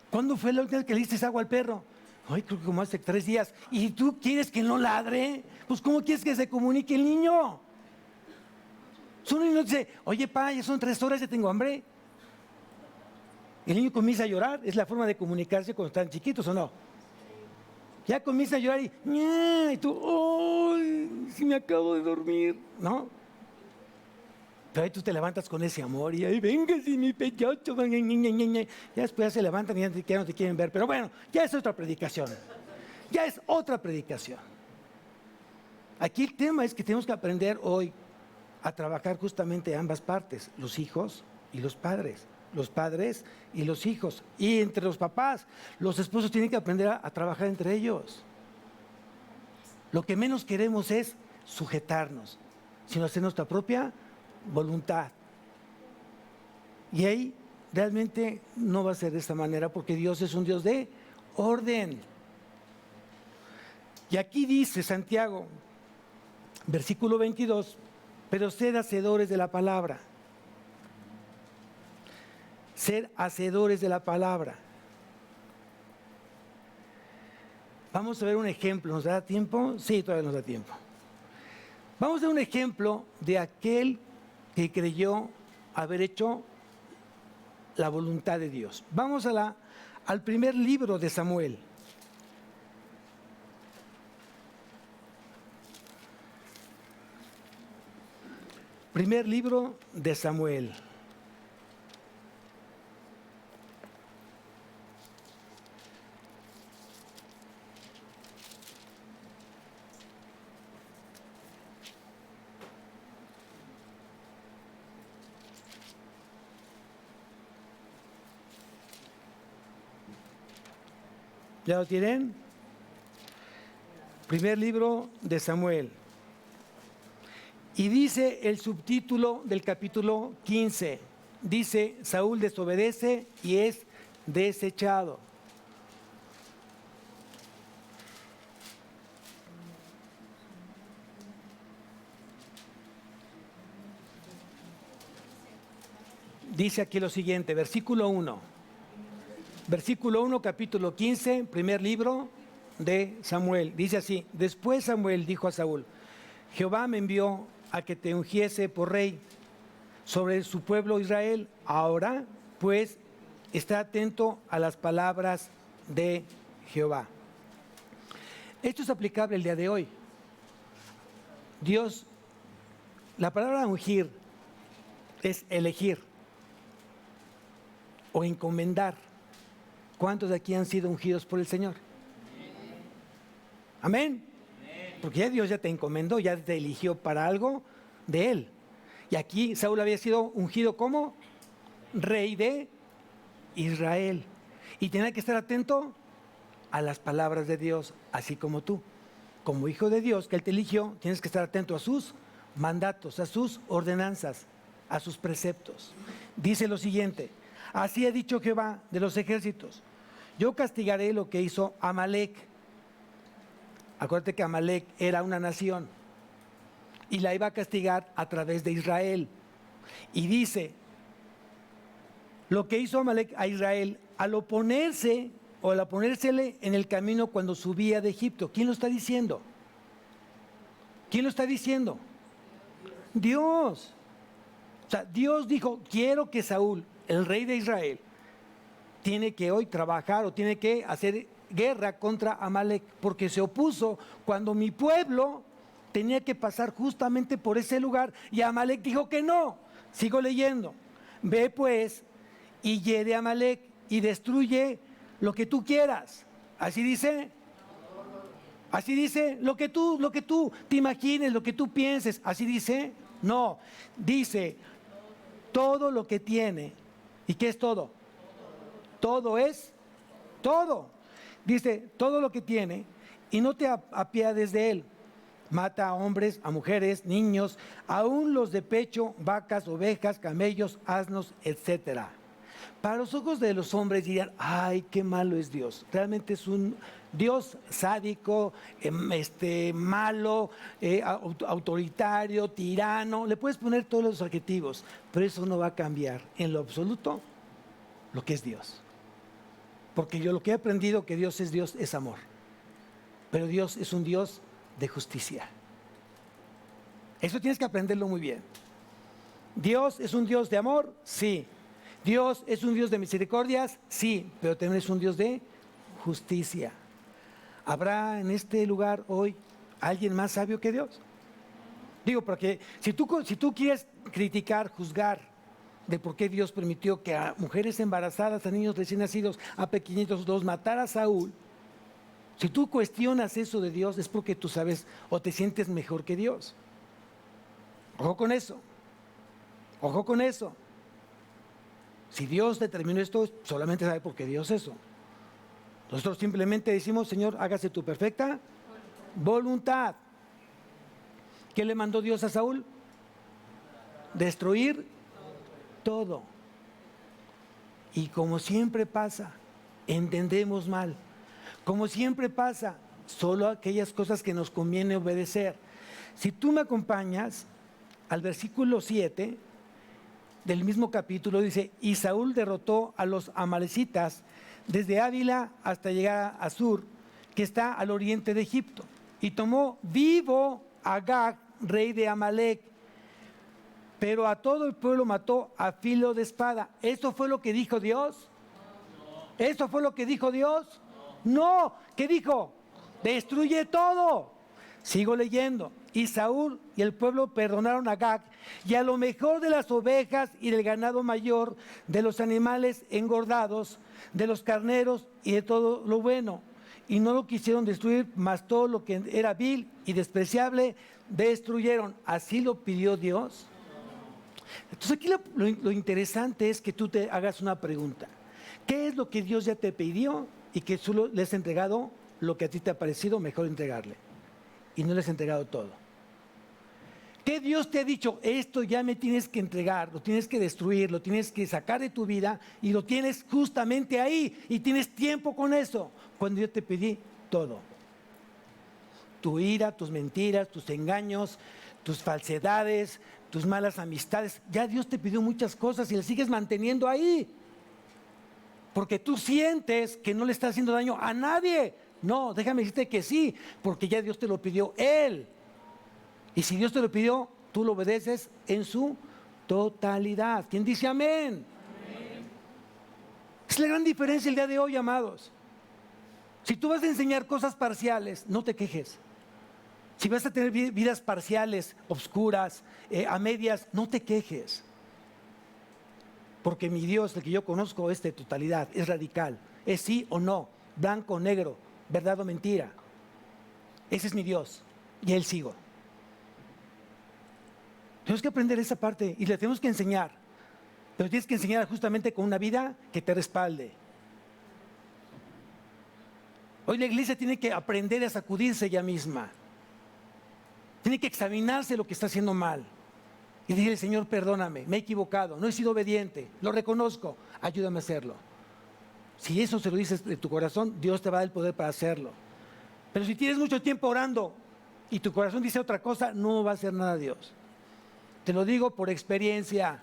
¿Cuándo fue la última vez que le diste agua al perro? Ay, creo que como hace 3 días. ¿Y tú quieres que no ladre? Pues ¿cómo quieres que se comunique el niño? Su niño dice, oye, pa, ya son 3 horas, ya tengo hambre. El niño comienza a llorar, es la forma de comunicarse cuando están chiquitos, ¿o no? Ya comienza a llorar y tú, ¡ay! Si me acabo de dormir, ¿no? Pero ahí tú te levantas con ese amor y ahí, venga, si mi pechocho, ya después ya se levantan y ya no te quieren ver. Pero bueno, ya es otra predicación. Ya es otra predicación. Aquí el tema es que tenemos que aprender hoy a trabajar justamente ambas partes, los hijos y los padres y los hijos. Y entre los papás, los esposos tienen que aprender a trabajar entre ellos. Lo que menos queremos es sujetarnos, sino hacer nuestra propia voluntad. Y ahí realmente no va a ser de esta manera porque Dios es un Dios de orden. Y aquí dice Santiago, versículo 22, pero sed hacedores de la palabra. Ser hacedores de la palabra. Vamos a ver un ejemplo. ¿Nos da tiempo? Sí, todavía nos da tiempo. Vamos a ver un ejemplo de aquel que creyó haber hecho la voluntad de Dios. Vamos al primer libro de Samuel. Primer libro de Samuel. ¿Ya lo tienen? Primer libro de Samuel. Y dice el subtítulo del capítulo 15, dice, Saúl desobedece y es desechado. Dice aquí lo siguiente, versículo 1. Versículo 1, capítulo 15, primer libro de Samuel. Dice así, después Samuel dijo a Saúl, Jehová me envió a que te ungiese por rey sobre su pueblo Israel. Ahora, pues, está atento a las palabras de Jehová. Esto es aplicable el día de hoy. Dios, la palabra ungir es elegir o encomendar. ¿Cuántos de aquí han sido ungidos por el Señor? Amén. Porque ya Dios ya te encomendó, ya te eligió para algo de Él. Y aquí Saúl había sido ungido como rey de Israel. Y tenía que estar atento a las palabras de Dios, así como tú. Como hijo de Dios que Él te eligió, tienes que estar atento a sus mandatos, a sus ordenanzas, a sus preceptos. Dice lo siguiente, así ha dicho Jehová de los ejércitos, yo castigaré lo que hizo Amalec. Acuérdate que Amalec era una nación y la iba a castigar a través de Israel. Y dice, lo que hizo Amalec a Israel al oponerse o al oponérsele en el camino cuando subía de Egipto. ¿Quién lo está diciendo? ¿Quién lo está diciendo? Dios. O sea, Dios dijo, quiero que Saúl, el rey de Israel, tiene que hoy trabajar o tiene que hacer guerra contra Amalec, porque se opuso cuando mi pueblo tenía que pasar justamente por ese lugar y Amalec dijo que no. Sigo leyendo. Ve pues y hiere a Amalec y destruye lo que tú quieras. Así dice. Así dice, lo que tú te imagines, lo que tú pienses, así dice. No, dice todo lo que tiene. ¿Y qué es todo? Todo es todo. Dice todo lo que tiene y no te apiades de él. Mata a hombres, a mujeres, niños, aún los de pecho, vacas, ovejas, camellos, asnos, etcétera. Para los ojos de los hombres dirían, ay, qué malo es Dios. Realmente es un Dios sádico, malo, autoritario, tirano. Le puedes poner todos los adjetivos, pero eso no va a cambiar en lo absoluto lo que es Dios. Porque yo lo que he aprendido que Dios es amor. Pero Dios es un Dios de justicia. Eso tienes que aprenderlo muy bien. ¿Dios es un Dios de amor? Sí. ¿Dios es un Dios de misericordias? Sí, pero también es un Dios de justicia. ¿Habrá en este lugar hoy alguien más sabio que Dios? Digo, porque si tú quieres criticar, juzgar de por qué Dios permitió que a mujeres embarazadas, a niños recién nacidos, a pequeñitos los matara a Saúl, si tú cuestionas eso de Dios es porque tú sabes o te sientes mejor que Dios. Ojo con eso. Ojo con eso. Si Dios determinó esto, solamente sabe por qué Dios eso. Nosotros simplemente decimos, Señor, hágase tu perfecta voluntad. ¿Qué le mandó Dios a Saúl? Destruir todo. Y como siempre pasa, entendemos mal. Como siempre pasa, solo aquellas cosas que nos conviene obedecer. Si tú me acompañas al versículo 7 del mismo capítulo, dice: y Saúl derrotó a los amalecitas desde Ávila hasta llegar a Sur, que está al oriente de Egipto, y tomó vivo a Agag, rey de Amalec, pero a todo el pueblo mató a filo de espada. ¿Esto fue lo que dijo Dios? ¿Esto fue lo que dijo Dios? No. ¿Qué dijo? Destruye todo. Sigo leyendo. Y Saúl y el pueblo perdonaron a Agag y a lo mejor de las ovejas y del ganado mayor, de los animales engordados, de los carneros y de todo lo bueno. Y no lo quisieron destruir, mas todo lo que era vil y despreciable destruyeron. ¿Así lo pidió Dios? Entonces aquí lo interesante es que tú te hagas una pregunta. ¿Qué es lo que Dios ya te pidió y que solo le has entregado lo que a ti te ha parecido mejor entregarle? Y no le has entregado todo. ¿Qué Dios te ha dicho? Esto ya me tienes que entregar, lo tienes que destruir, lo tienes que sacar de tu vida y lo tienes justamente ahí y tienes tiempo con eso. Cuando yo te pedí todo. Tu ira, tus mentiras, tus engaños, tus falsedades, tus malas amistades. Ya Dios te pidió muchas cosas y las sigues manteniendo ahí. Porque tú sientes que no le estás haciendo daño a nadie. No, déjame decirte que sí, porque ya Dios te lo pidió Él. Y si Dios te lo pidió, tú lo obedeces en su totalidad. ¿Quién dice amén? Amén. Es la gran diferencia el día de hoy, amados. Si tú vas a enseñar cosas parciales, no te quejes. Si vas a tener vidas parciales, obscuras, a medias, no te quejes. Porque mi Dios, el que yo conozco, es de totalidad, es radical. Es sí o no, blanco o negro, verdad o mentira. Ese es mi Dios y a Él sigo. Tenemos que aprender esa parte y le tenemos que enseñar. Pero tienes que enseñar justamente con una vida que te respalde. Hoy la iglesia tiene que aprender a sacudirse ella misma. Tiene que examinarse lo que está haciendo mal. Y decirle: Señor, perdóname, me he equivocado, no he sido obediente, lo reconozco, ayúdame a hacerlo. Si eso se lo dices de tu corazón, Dios te va a dar el poder para hacerlo. Pero si tienes mucho tiempo orando y tu corazón dice otra cosa, no va a hacer nada Dios. Te lo digo por experiencia.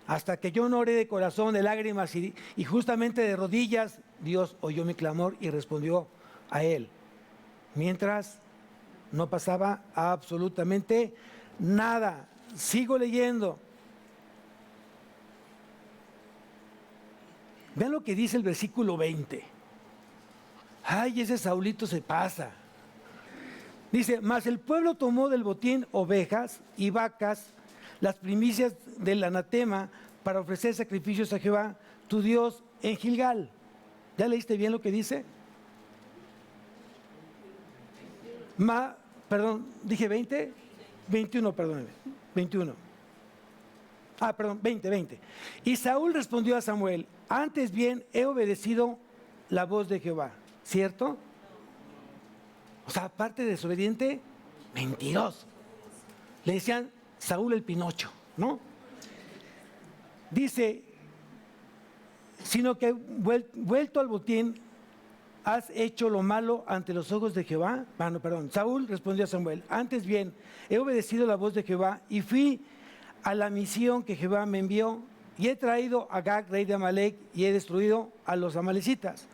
Hasta que yo no oré de corazón, de lágrimas y justamente de rodillas, Dios oyó mi clamor y respondió a Él. Mientras no pasaba absolutamente nada. Sigo leyendo. Vean lo que dice el versículo 20. Ay, ese Saulito se pasa. Dice: mas el pueblo tomó del botín ovejas y vacas, las primicias del anatema, para ofrecer sacrificios a Jehová, tu Dios, en Gilgal. ¿Ya leíste bien lo que dice? Perdón, dije 20, 21, perdóneme, 21. Perdón, 20. Y Saúl respondió a Samuel: antes bien he obedecido la voz de Jehová, ¿cierto? O sea, aparte de desobediente, mentiroso. Le decían Saúl el Pinocho, ¿no? Dice: sino que vuelto al botín, ¿has hecho lo malo ante los ojos de Jehová? Saúl respondió a Samuel: antes bien, he obedecido la voz de Jehová y fui a la misión que Jehová me envió y he traído a Agag, rey de Amalec, y he destruido a los amalecitas.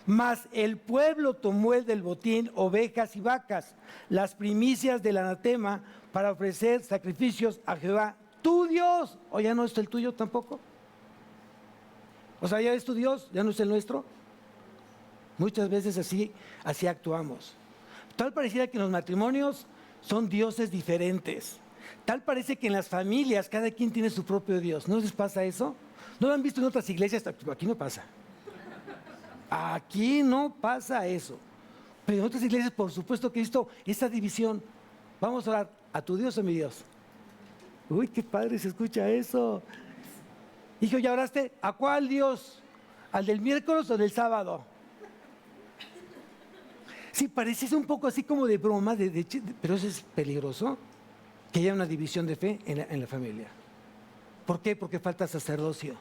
Mas el pueblo tomó el del botín ovejas y vacas, las primicias del anatema, para ofrecer sacrificios a Jehová, tu Dios. ¿O ya no es el tuyo tampoco? O sea, ya es tu Dios, ya no es el nuestro. Muchas veces así actuamos. Tal pareciera que en los matrimonios son dioses diferentes. Tal parece que en las familias cada quien tiene su propio Dios. ¿No les pasa eso? ¿No lo han visto en otras iglesias? Aquí no pasa. Aquí no pasa eso. Pero en otras iglesias, por supuesto que he visto esa división. Vamos a orar: ¿a tu Dios o a mi Dios? Uy, qué padre se escucha eso. Hijo, ¿ya oraste? ¿A cuál Dios? ¿Al del miércoles o del sábado? Sí, parece un poco así como de broma, pero eso es peligroso, que haya una división de fe en la familia. ¿Por qué? Porque falta sacerdocio.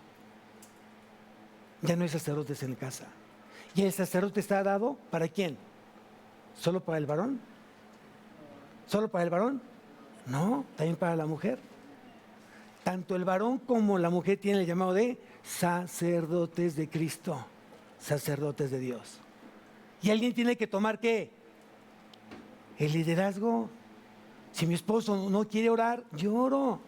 Ya no hay sacerdotes en casa. ¿Y el sacerdote está dado para quién? ¿Solo para el varón? ¿Solo para el varón? No, también para la mujer. Tanto el varón como la mujer tienen el llamado de sacerdotes de Cristo, sacerdotes de Dios. Y alguien tiene que tomar ¿qué? El liderazgo. Si mi esposo no quiere orar, yo oro.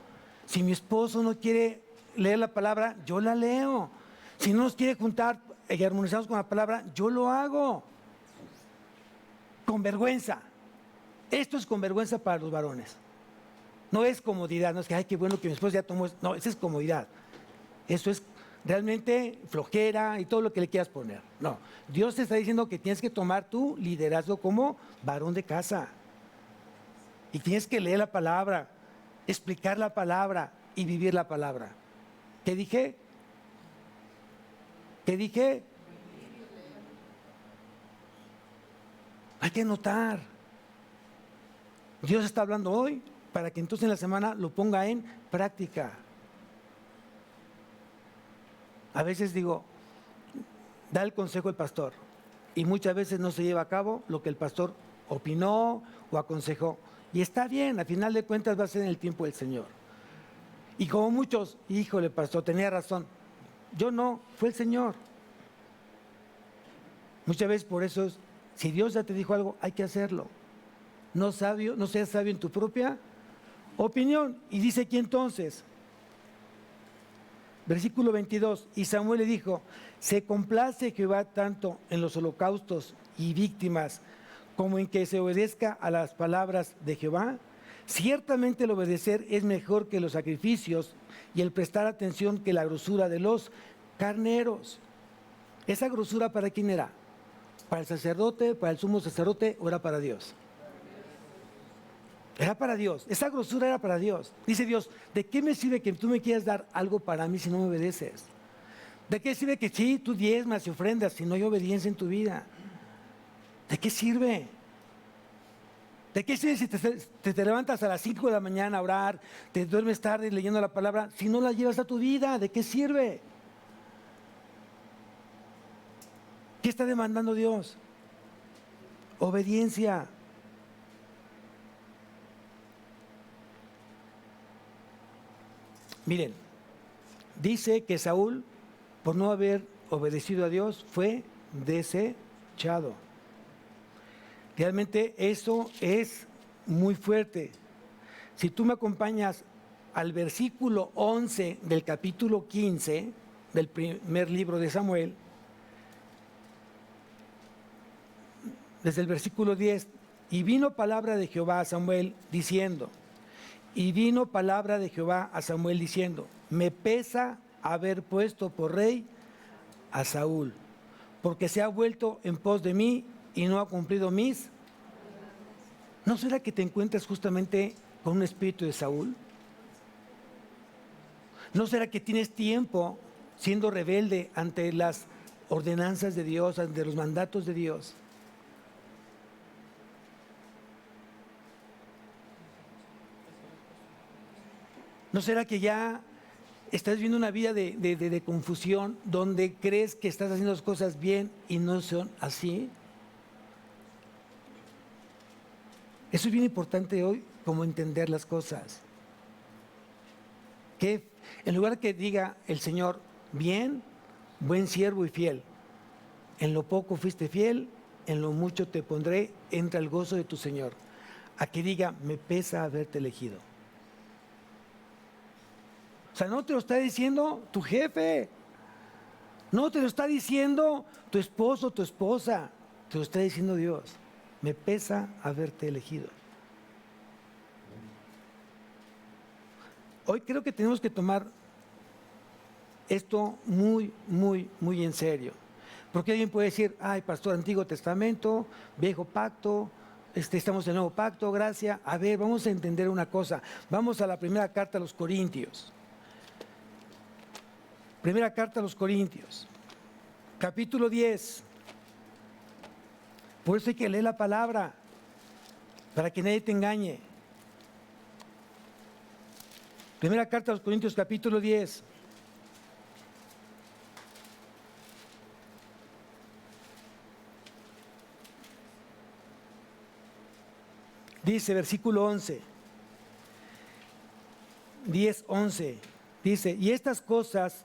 Si mi esposo no quiere leer la palabra, yo la leo. Si no nos quiere juntar y armonizarnos con la palabra, yo lo hago. Con vergüenza. Esto es con vergüenza para los varones. No es comodidad, no es que, ay, qué bueno que mi esposo ya tomó esto. No, eso es comodidad. Eso es realmente flojera y todo lo que le quieras poner. No, Dios te está diciendo que tienes que tomar tu liderazgo como varón de casa. Y tienes que leer la palabra, explicar la palabra y vivir la palabra. ¿Qué dije? ¿Qué dije? Hay que notar. Dios está hablando hoy para que entonces en la semana lo ponga en práctica. A veces digo, da el consejo el pastor y muchas veces no se lleva a cabo lo que el pastor opinó o aconsejó. Y está bien, al final de cuentas va a ser en el tiempo del Señor. Y como muchos, híjole pastor, tenía razón. Yo no, fue el Señor. Muchas veces por eso, si Dios ya te dijo algo, hay que hacerlo. No seas sabio en tu propia opinión. Y dice aquí entonces, versículo 22, y Samuel le dijo, se complace Jehová tanto en los holocaustos y víctimas como en que se obedezca a las palabras de Jehová. Ciertamente el obedecer es mejor que los sacrificios y el prestar atención que la grosura de los carneros. ¿Esa grosura para quién era? ¿Para el sacerdote, para el sumo sacerdote o era para Dios? Era para Dios, esa grosura era para Dios. Dice Dios, ¿de qué me sirve que tú me quieras dar algo para mí si no me obedeces? ¿De qué sirve que sí, tú diezmas y ofrendas si no hay obediencia en tu vida? ¿De qué sirve? ¿De qué sirve si te levantas a las 5 de la mañana a orar, te duermes tarde leyendo la palabra, si no la llevas a tu vida? ¿De qué sirve? ¿Qué está demandando Dios? Obediencia. Miren, dice que Saúl, por no haber obedecido a Dios, fue desechado. Realmente eso es muy fuerte. Si tú me acompañas al versículo 11 del capítulo 15 del primer libro de Samuel, desde el versículo 10, y vino palabra de Jehová a Samuel diciendo, me pesa haber puesto por rey a Saúl, porque se ha vuelto en pos de mí y no ha cumplido mis. ¿No será que te encuentras justamente con un espíritu de Saúl? ¿No será que tienes tiempo siendo rebelde ante las ordenanzas de Dios, ante los mandatos de Dios? ¿No será que ya estás viviendo una vida de confusión donde crees que estás haciendo las cosas bien y no son así? Eso es bien importante hoy, como entender las cosas. Que en lugar que diga el Señor, bien, buen siervo y fiel, en lo poco fuiste fiel, en lo mucho te pondré, entra el gozo de tu Señor. A que diga, me pesa haberte elegido. O sea, no te lo está diciendo tu jefe, no te lo está diciendo tu esposo, tu esposa, te lo está diciendo Dios. Me pesa haberte elegido. Hoy creo que tenemos que tomar esto muy, muy, muy en serio. Porque alguien puede decir, ay, pastor, Antiguo Testamento, Viejo Pacto, estamos en el Nuevo Pacto, gracia. A ver, vamos a entender una cosa. Vamos a la primera carta a los Corintios. Primera carta a los Corintios, capítulo 10. Por eso hay que leer la palabra, para que nadie te engañe. Primera carta a los Corintios, capítulo 10. Dice, versículo 11. 10:11. Dice, y estas cosas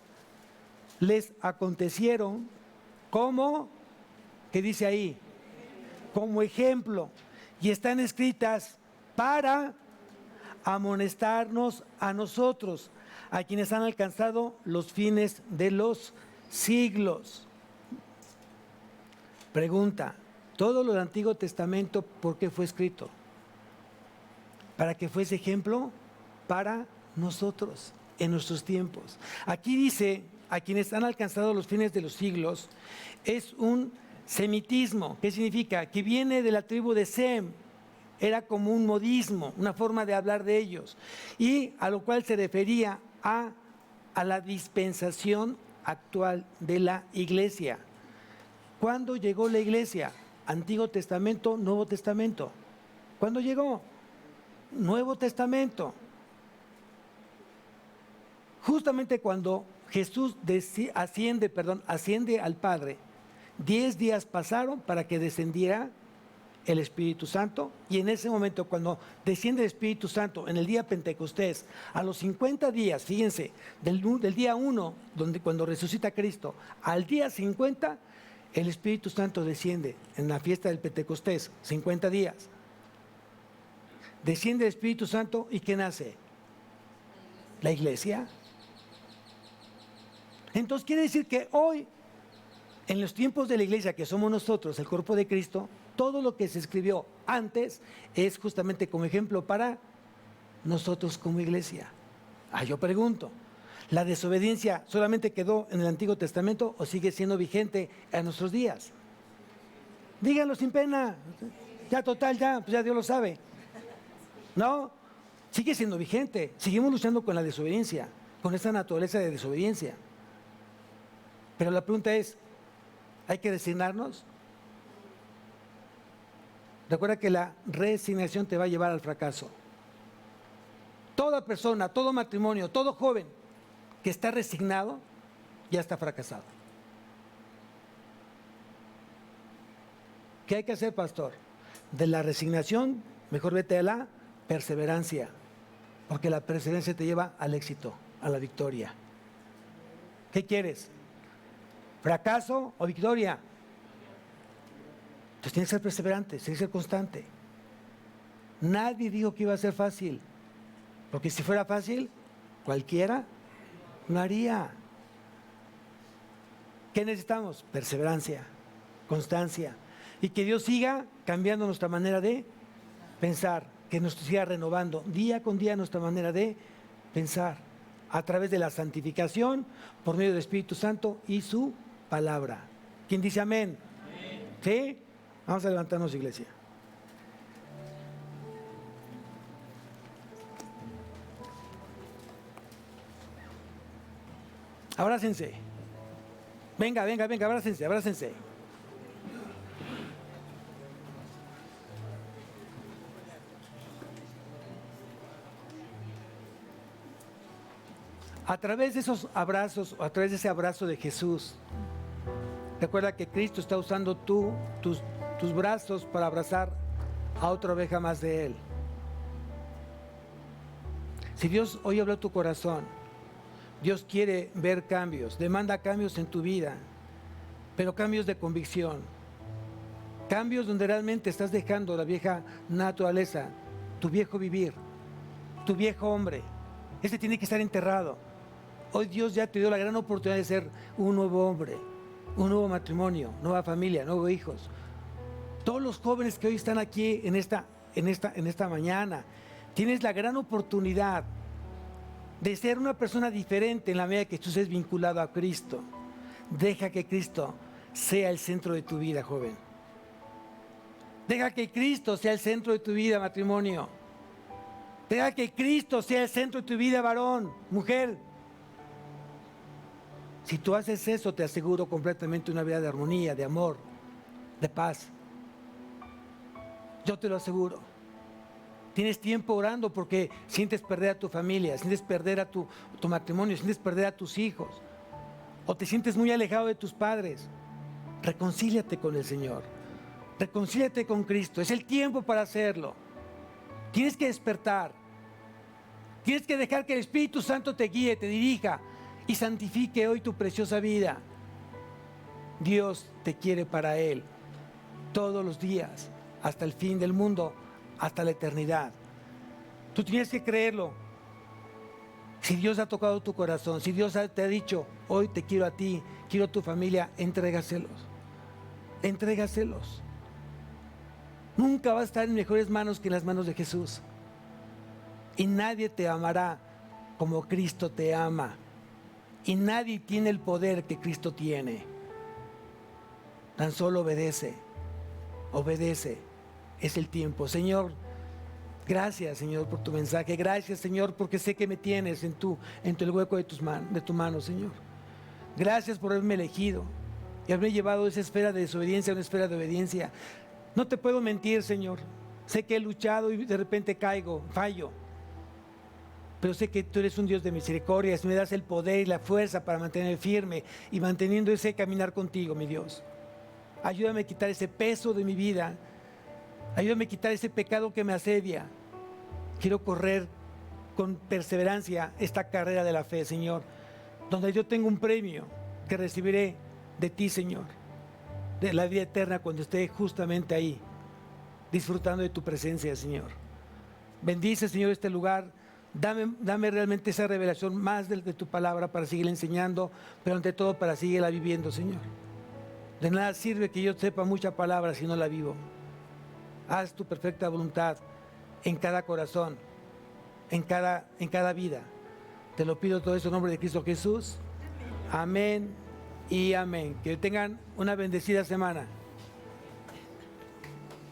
les acontecieron como, ¿qué dice ahí? Como ejemplo. Y están escritas para amonestarnos a nosotros, a quienes han alcanzado los fines de los siglos. Pregunta, ¿todo lo del Antiguo Testamento por qué fue escrito? Para que fuese ejemplo para nosotros en nuestros tiempos. Aquí dice, a quienes han alcanzado los fines de los siglos, es un semitismo. ¿Qué significa? Que viene de la tribu de Sem. Era como un modismo, una forma de hablar de ellos, y a lo cual se refería a la dispensación actual de la iglesia. ¿Cuándo llegó la iglesia? Antiguo Testamento, Nuevo Testamento. ¿Cuándo llegó? Nuevo Testamento. Justamente cuando Jesús asciende al Padre, 10 días pasaron para que descendiera el Espíritu Santo, y en ese momento, cuando desciende el Espíritu Santo en el día Pentecostés, a los 50 días, fíjense, del día 1, cuando resucita Cristo, al día 50, el Espíritu Santo desciende en la fiesta del Pentecostés, 50 días. Desciende el Espíritu Santo, ¿y qué nace? La iglesia. Entonces quiere decir que hoy, en los tiempos de la iglesia, que somos nosotros, el cuerpo de Cristo, todo lo que se escribió antes es justamente como ejemplo para nosotros como iglesia. Yo pregunto, ¿la desobediencia solamente quedó en el Antiguo Testamento o sigue siendo vigente en nuestros días? Díganlo sin pena. Ya total, pues ya Dios lo sabe. ¿No? Sigue siendo vigente. Seguimos luchando con la desobediencia, con esta naturaleza de desobediencia. Pero la pregunta es, ¿hay que resignarnos? Recuerda que la resignación te va a llevar al fracaso. Toda persona, todo matrimonio, todo joven que está resignado, ya está fracasado. ¿Qué hay que hacer, pastor? De la resignación, mejor vete a la perseverancia, porque la perseverancia te lleva al éxito, a la victoria. ¿Qué quieres? ¿Fracaso o victoria? Entonces tienes que ser perseverante, tienes que ser constante. Nadie dijo que iba a ser fácil, porque si fuera fácil, cualquiera lo haría. ¿Qué necesitamos? Perseverancia, constancia, y que Dios siga cambiando nuestra manera de pensar, que nos siga renovando día con día nuestra manera de pensar, a través de la santificación, por medio del Espíritu Santo y su palabra. ¿Quién dice amén? Amén. ¿Sí? Vamos a levantarnos, iglesia. Abrácense. Venga, abrácense. A través de esos abrazos, o a través de ese abrazo de Jesús, recuerda que Cristo está usando tus brazos para abrazar a otra oveja más de Él. Si Dios hoy habló tu corazón, Dios quiere ver cambios, demanda cambios en tu vida, pero cambios de convicción, cambios donde realmente estás dejando la vieja naturaleza, tu viejo vivir, tu viejo hombre. Este tiene que estar enterrado. Hoy Dios ya te dio la gran oportunidad de ser un nuevo hombre, un nuevo matrimonio, nueva familia, nuevos hijos. Todos los jóvenes que hoy están aquí en esta mañana, tienes la gran oportunidad de ser una persona diferente en la medida que tú estés vinculado a Cristo. Deja que Cristo sea el centro de tu vida, joven. Deja que Cristo sea el centro de tu vida, matrimonio. Deja que Cristo sea el centro de tu vida, varón, mujer. Si tú haces eso, te aseguro completamente una vida de armonía, de amor, de paz. Yo te lo aseguro. Tienes tiempo orando porque sientes perder a tu familia, sientes perder a tu matrimonio, sientes perder a tus hijos, o te sientes muy alejado de tus padres. Reconcíliate con el Señor, reconcíliate con Cristo. Es el tiempo para hacerlo. Tienes que despertar. Tienes que dejar que el Espíritu Santo te guíe, te dirija y santifique hoy tu preciosa vida. Dios te quiere para Él todos los días, hasta el fin del mundo, hasta la eternidad. Tú tienes que creerlo. Si Dios ha tocado tu corazón, si Dios te ha dicho, hoy te quiero a ti, quiero a tu familia, entrégaselos. Entrégaselos. Nunca vas a estar en mejores manos que en las manos de Jesús. Y nadie te amará como Cristo te ama. Y nadie tiene el poder que Cristo tiene. Tan solo obedece. Obedece. Es el tiempo. Señor, gracias, Señor, por tu mensaje. Gracias, Señor, porque sé que me tienes en el hueco de tu mano, Señor. Gracias por haberme elegido y haberme llevado de esa esfera de desobediencia a una esfera de obediencia. No te puedo mentir, Señor. Sé que he luchado y de repente caigo, fallo. Pero sé que tú eres un Dios de misericordia. Me das el poder y la fuerza para mantener firme y manteniendo ese caminar contigo, mi Dios. Ayúdame a quitar ese peso de mi vida. Ayúdame a quitar ese pecado que me asedia. Quiero correr con perseverancia esta carrera de la fe, Señor, donde yo tengo un premio que recibiré de ti, Señor, de la vida eterna cuando esté justamente ahí, disfrutando de tu presencia, Señor. Bendice, Señor, este lugar. Dame realmente esa revelación más de tu palabra para seguir enseñando, pero ante todo para seguirla viviendo, Señor. De nada sirve que yo sepa mucha palabra si no la vivo. Haz tu perfecta voluntad en cada corazón, en cada vida. Te lo pido todo eso en nombre de Cristo Jesús. Amén y amén. Que tengan una bendecida semana.